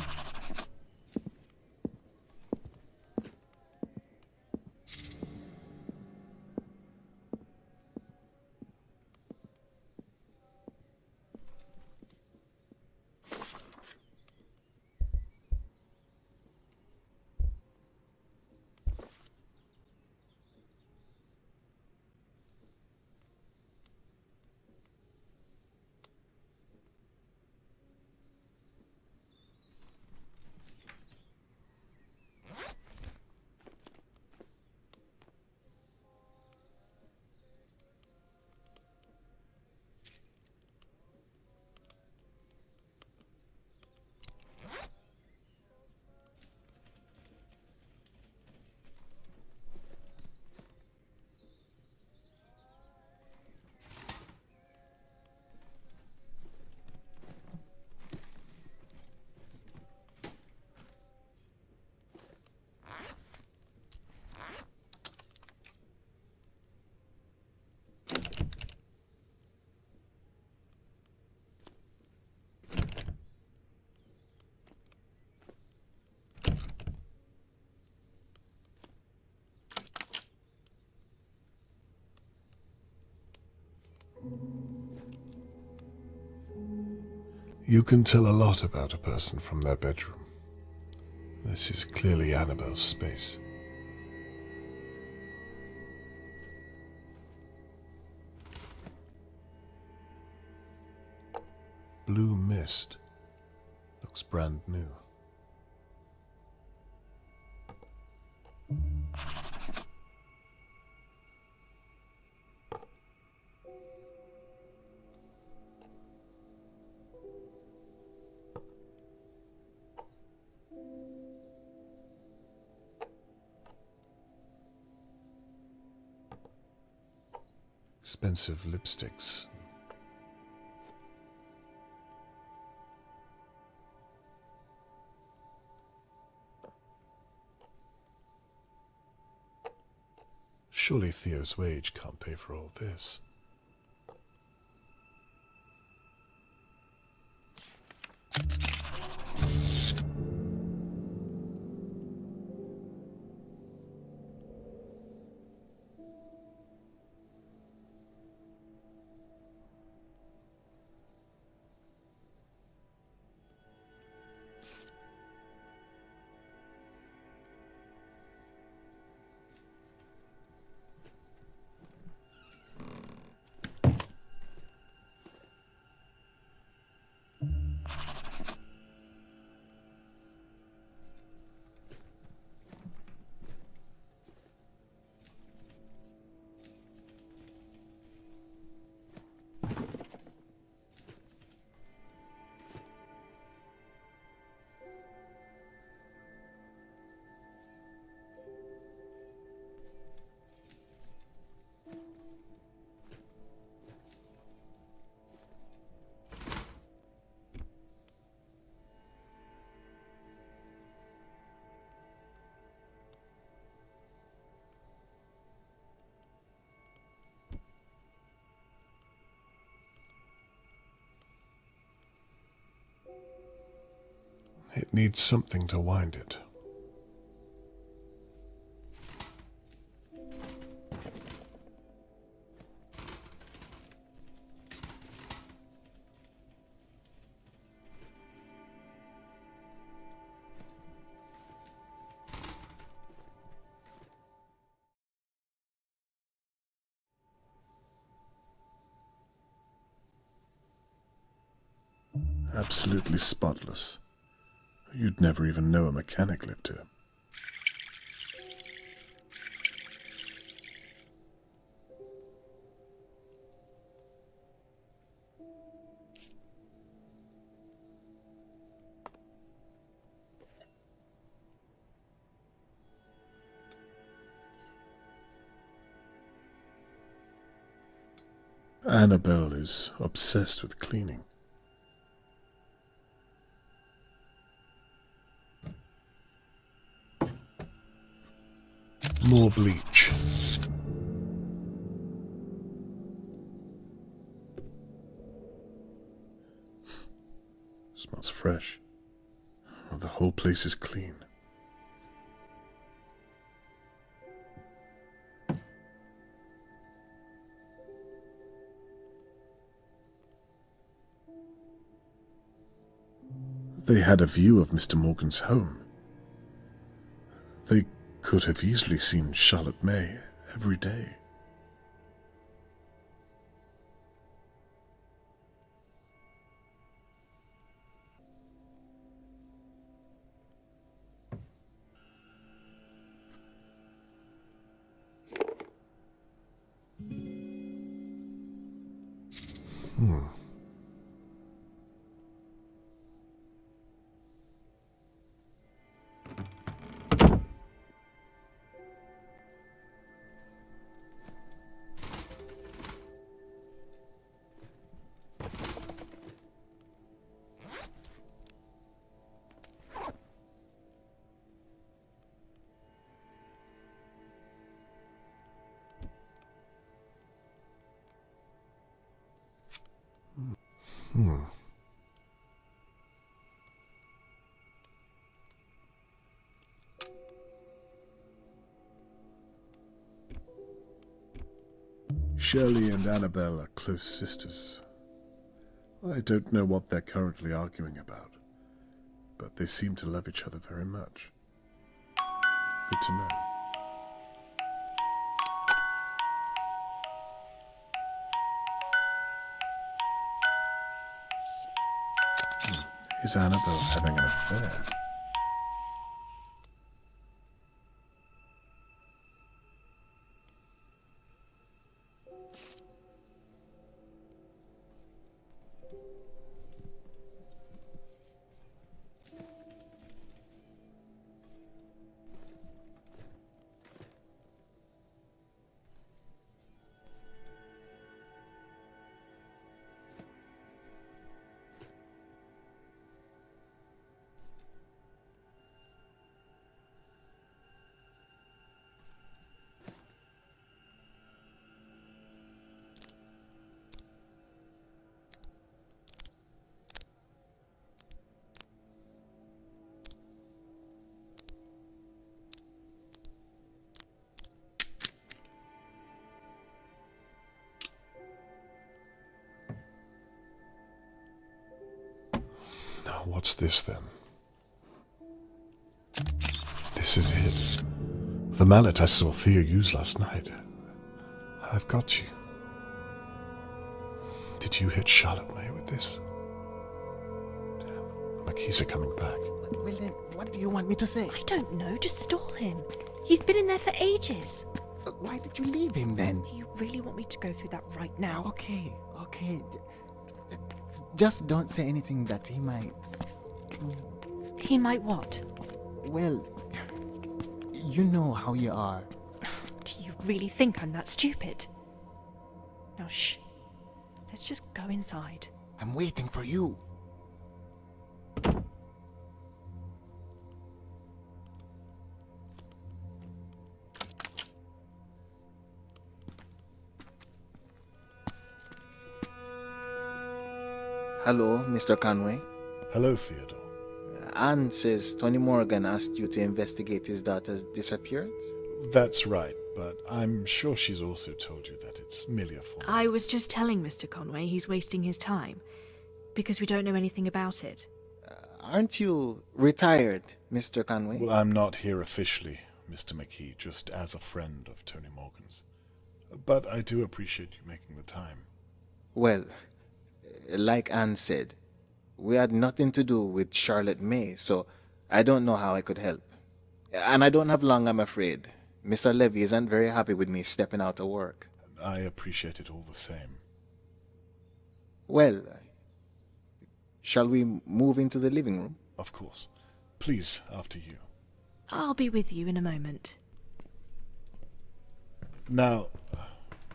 C: You can tell a lot about a person from their bedroom. This is clearly Annabelle's space. Blue mist. Looks brand new. Expensive lipsticks. Surely Theo's wage can't pay for all this. It needs something to wind it. Absolutely spotless. You'd never even know a mechanic lived here. Annabelle is obsessed with cleaning. More bleach. Smells fresh. Well, the whole place is clean. They had a view of Mr. Morgan's home. They could have easily seen Charlotte May every day. Shirley and Annabelle are close sisters. I don't know what they're currently arguing about, but they seem to love each other very much. Good to know. Is Annabelle having an affair? What's this then? This is it. The mallet I saw Thea use last night. I've got you. Did you hit Charlotte May with this? Damn, the Mckees are coming back.
D: Well then, what do you want me to say?
I: I don't know, just stall him. He's been in there for ages.
D: Why did you leave him then?
I: Do you really want me to go through that right now?
D: Okay. Just don't say anything that he might...
I: He might what?
D: Well, you know how you are.
I: Do you really think I'm that stupid? Now shh. Let's just go inside.
D: I'm waiting for you.
L: Hello, Mr. Conway.
C: Hello, Theodore.
D: Anne says Tony Morgan asked you to investigate his daughter's disappearance?
C: That's right, but I'm sure she's also told you that it's merely a formality.
I: I was just telling Mr. Conway he's wasting his time, because we don't know anything about it.
D: Aren't you retired, Mr. Conway?
C: Well, I'm not here officially, Mr. Mckee, just as a friend of Tony Morgan's. But I do appreciate you making the time.
D: Well, like Anne said, we had nothing to do with Charlotte May, so I don't know how I could help. And I don't have long, I'm afraid. Mr. Levy isn't very happy with me stepping out of work.
C: I appreciate it all the same.
D: Well, shall we move into the living room?
C: Of course. Please, after you.
I: I'll be with you in a moment.
C: Now,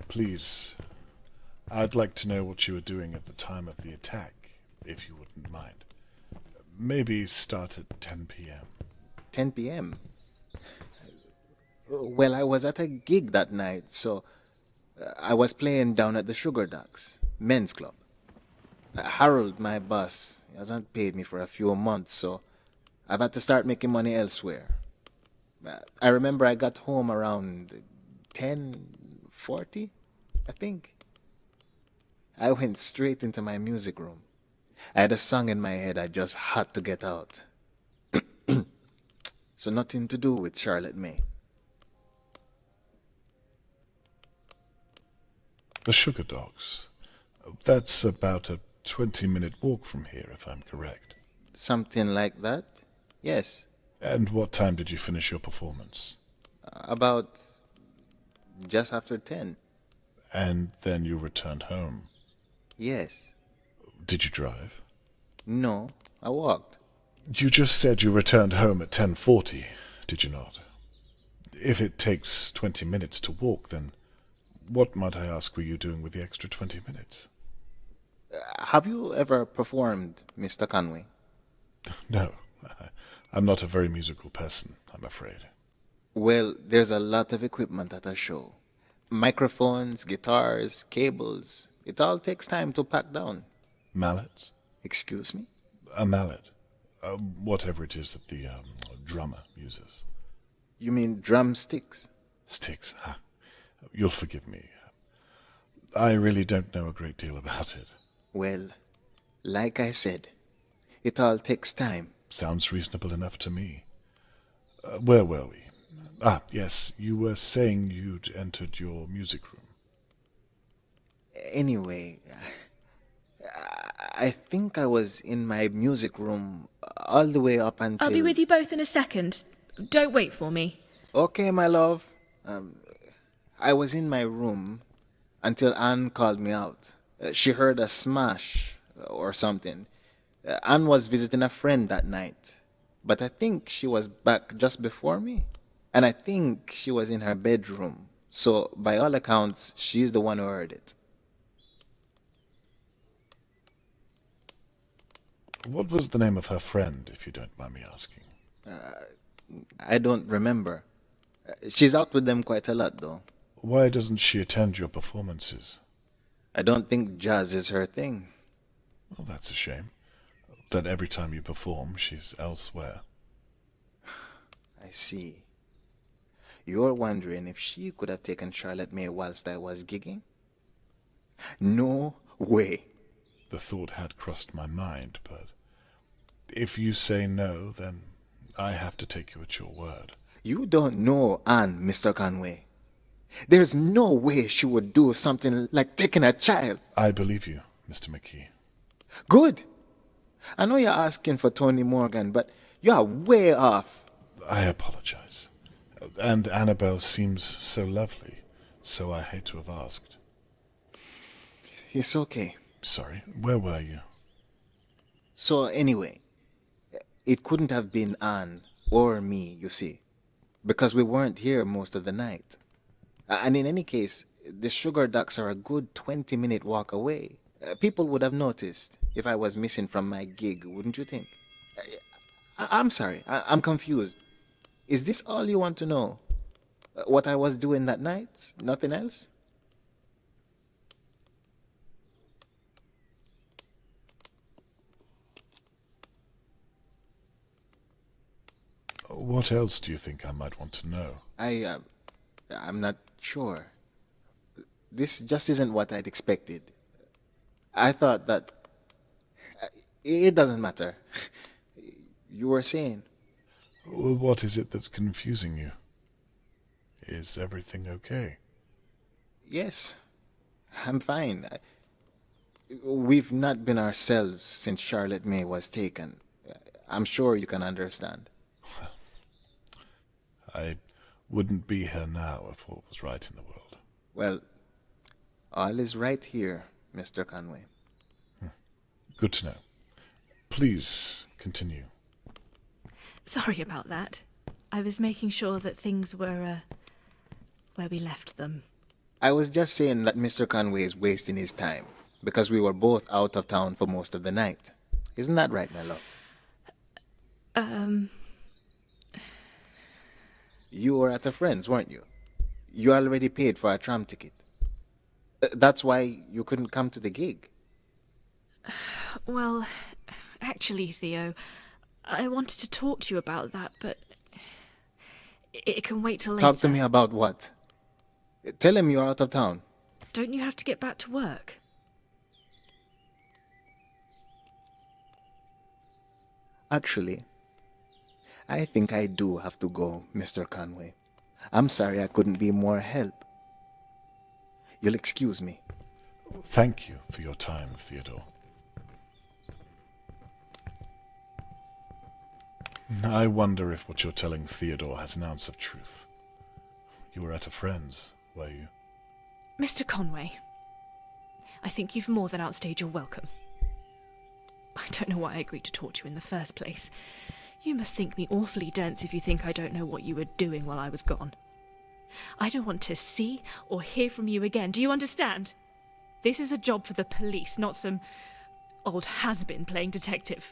C: please, I'd like to know what you were doing at the time of the attack, if you wouldn't mind. Maybe start at 10 p.m.
D: 10 p.m.? Well, I was at a gig that night, so I was playing down at the Sugar Ducks men's club. Harold, my boss, hasn't paid me for a few months, so I've had to start making money elsewhere. I remember I got home around 10:40, I think. I went straight into my music room. I had a song in my head I just had to get out. So nothing to do with Charlotte May.
C: The Sugar Dogs. That's about a 20-minute walk from here, if I'm correct.
D: Something like that? Yes.
C: And what time did you finish your performance?
D: About just after 10.
C: And then you returned home?
D: Yes.
C: Did you drive?
D: No, I walked.
C: You just said you returned home at 10:40, did you not? If it takes 20 minutes to walk, then what, might I ask, were you doing with the extra 20 minutes?
D: Have you ever performed, Mr. Conway?
C: No, I'm not a very musical person, I'm afraid.
D: Well, there's a lot of equipment at a show. Microphones, guitars, cables. It all takes time to pack down.
C: Mallets?
D: Excuse me?
C: A mallet. Whatever it is that the drummer uses.
D: You mean drumsticks?
C: Sticks, huh? You'll forgive me. I really don't know a great deal about it.
D: Well, like I said, it all takes time.
C: Sounds reasonable enough to me. Where were we? Ah, yes, you were saying you'd entered your music room.
D: Anyway, I think I was in my music room all the way up until...
I: I'll be with you both in a second. Don't wait for me.
D: Okay, my love. I was in my room until Anne called me out. She heard a smash or something. Anne was visiting a friend that night, but I think she was back just before me. And I think she was in her bedroom. So, by all accounts, she's the one who heard it.
C: What was the name of her friend, if you don't mind me asking?
D: I don't remember. She's out with them quite a lot, though.
C: Why doesn't she attend your performances?
D: I don't think jazz is her thing.
C: Well, that's a shame. That every time you perform, she's elsewhere.
D: I see. You're wondering if she could have taken Charlotte May whilst I was gigging? No way.
C: The thought had crossed my mind, but if you say no, then I have to take you at your word.
D: You don't know Anne, Mr. Conway. There's no way she would do something like taking a child.
C: I believe you, Mr. Mckee.
D: Good. I know you're asking for Tony Morgan, but you're way off.
C: I apologize. And Annabelle seems so lovely, so I hate to have asked.
D: It's okay.
C: Sorry, where were you?
D: So anyway, it couldn't have been Anne or me, you see, because we weren't here most of the night. And in any case, the Sugar Ducks are a good 20-minute walk away. People would have noticed if I was missing from my gig, wouldn't you think? I'm sorry, I'm confused. Is this all you want to know? What I was doing that night? Nothing else?
C: What else do you think I might want to know?
D: I'm not sure. This just isn't what I'd expected. I thought that... It doesn't matter. You were saying...
C: Well, what is it that's confusing you? Is everything okay?
D: Yes, I'm fine. We've not been ourselves since Charlotte May was taken. I'm sure you can understand.
C: I wouldn't be here now if all was right in the world.
D: Well, all is right here, Mr. Conway.
C: Good to know. Please continue.
I: Sorry about that. I was making sure that things were, where we left them.
D: I was just saying that Mr. Conway is wasting his time, because we were both out of town for most of the night. Isn't that right, my love? You were at a friend's, weren't you? You already paid for a tram ticket. That's why you couldn't come to the gig.
I: Well, actually, Theo, I wanted to talk to you about that, but it can wait till later.
D: Talk to me about what? Tell him you're out of town.
I: Don't you have to get back to work?
D: Actually, I think I do have to go, Mr. Conway. I'm sorry I couldn't be more help. You'll excuse me.
C: Thank you for your time, Theodore. I wonder if what you're telling Theodore has an ounce of truth. You were at a friend's, were you?
I: Mr. Conway, I think you've more than outstayed your welcome. I don't know why I agreed to talk to you in the first place. You must think me awfully dense if you think I don't know what you were doing while I was gone. I don't want to see or hear from you again. Do you understand? This is a job for the police, not some old has-been playing detective.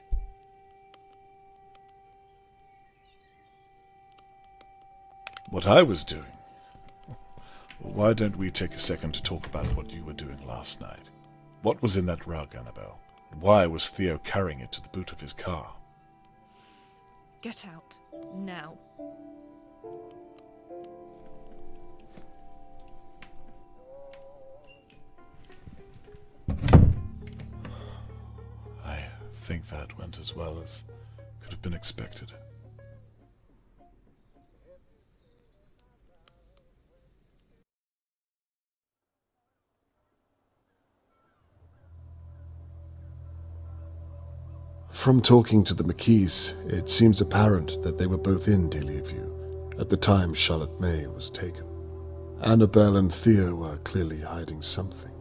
C: What I was doing? Why don't we take a second to talk about what you were doing last night? What was in that rug, Annabelle? Why was Theo carrying it to the boot of his car?
I: Get out, now.
C: I think that went as well as could have been expected. From talking to the Mckees, it seems apparent that they were both in Dahlia View at the time Charlotte May was taken. Annabelle and Theo were clearly hiding something.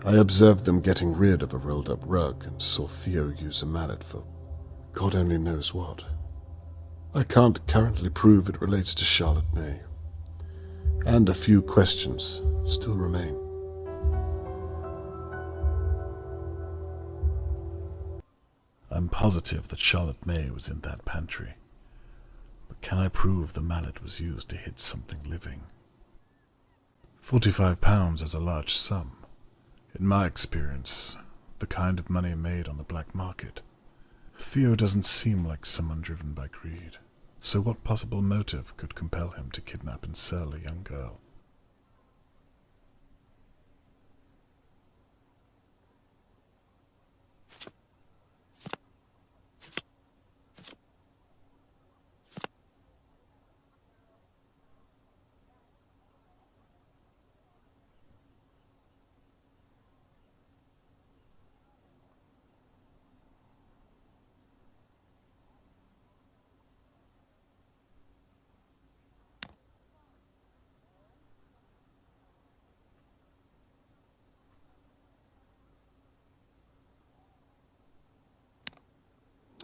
C: I observed them getting rid of a rolled-up rug and saw Theo use a mallet for God only knows what. I can't currently prove it relates to Charlotte May, and a few questions still remain. I'm positive that Charlotte May was in that pantry, but can I prove the mallet was used to hit something living? £45 is a large sum. In my experience, the kind of money made on the black market. Theo doesn't seem like someone driven by greed, so what possible motive could compel him to kidnap and sell a young girl?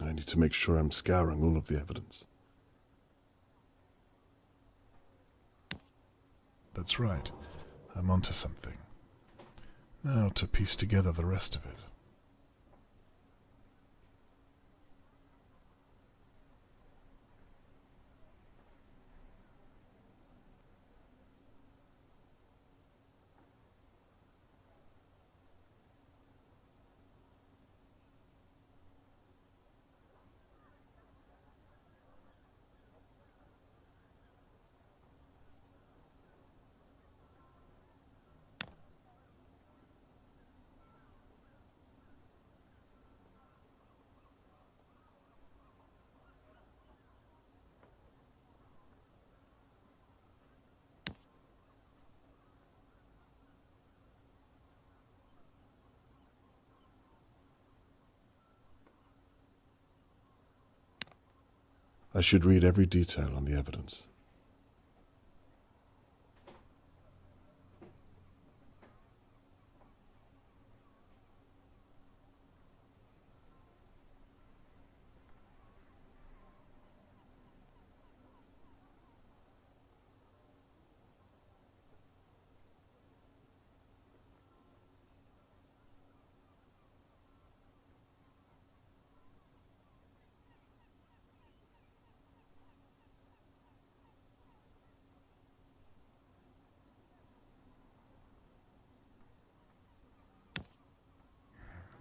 C: I need to make sure I'm scouring all of the evidence. That's right. I'm onto something. Now to piece together the rest of it. I should read every detail on the evidence.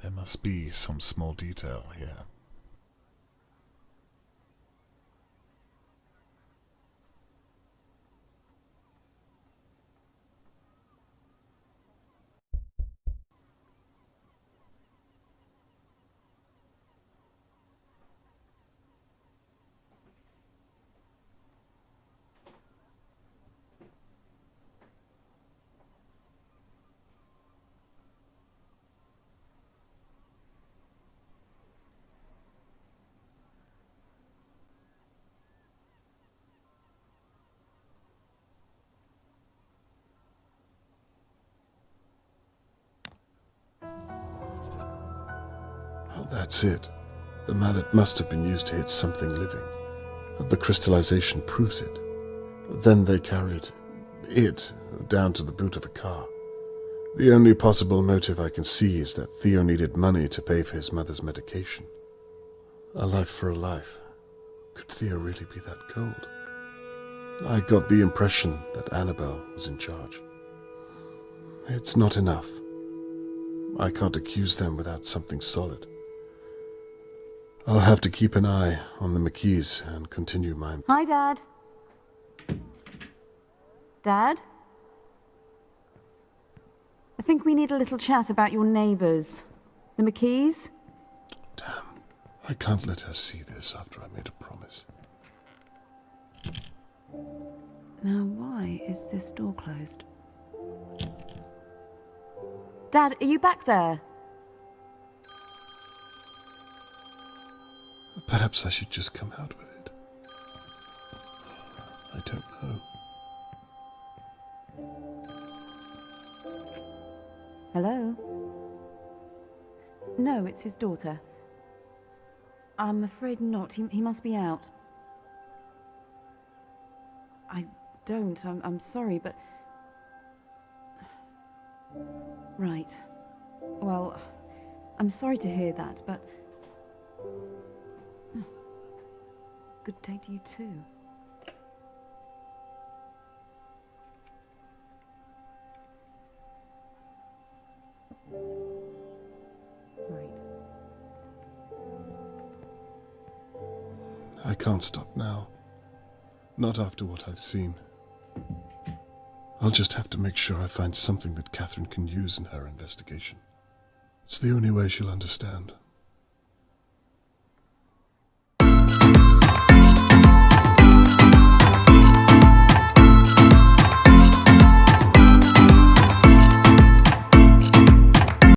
C: There must be some small detail here. Oh, that's it. The mallet must have been used to hit something living. The crystallization proves it. Then they carried it down to the boot of a car. The only possible motive I can see is that Theo needed money to pay for his mother's medication. A life for a life. Could Theo really be that cold? I got the impression that Annabelle was in charge. It's not enough. I can't accuse them without something solid. I'll have to keep an eye on the Mckees and continue my...
K: Hi, Dad. Dad? I think we need a little chat about your neighbours. The Mckees?
C: Damn. I can't let her see this after I made a promise.
K: Now, why is this door closed? Dad, are you back there?
C: Perhaps I should just come out with it. I don't know.
K: Hello? No, it's his daughter. I'm afraid not. He must be out. I don't. I'm sorry, but... Right. Well, I'm sorry to hear that, but... Good day to you too. Right.
C: I can't stop now. Not after what I've seen. I'll just have to make sure I find something that Catherine can use in her investigation. It's the only way she'll understand.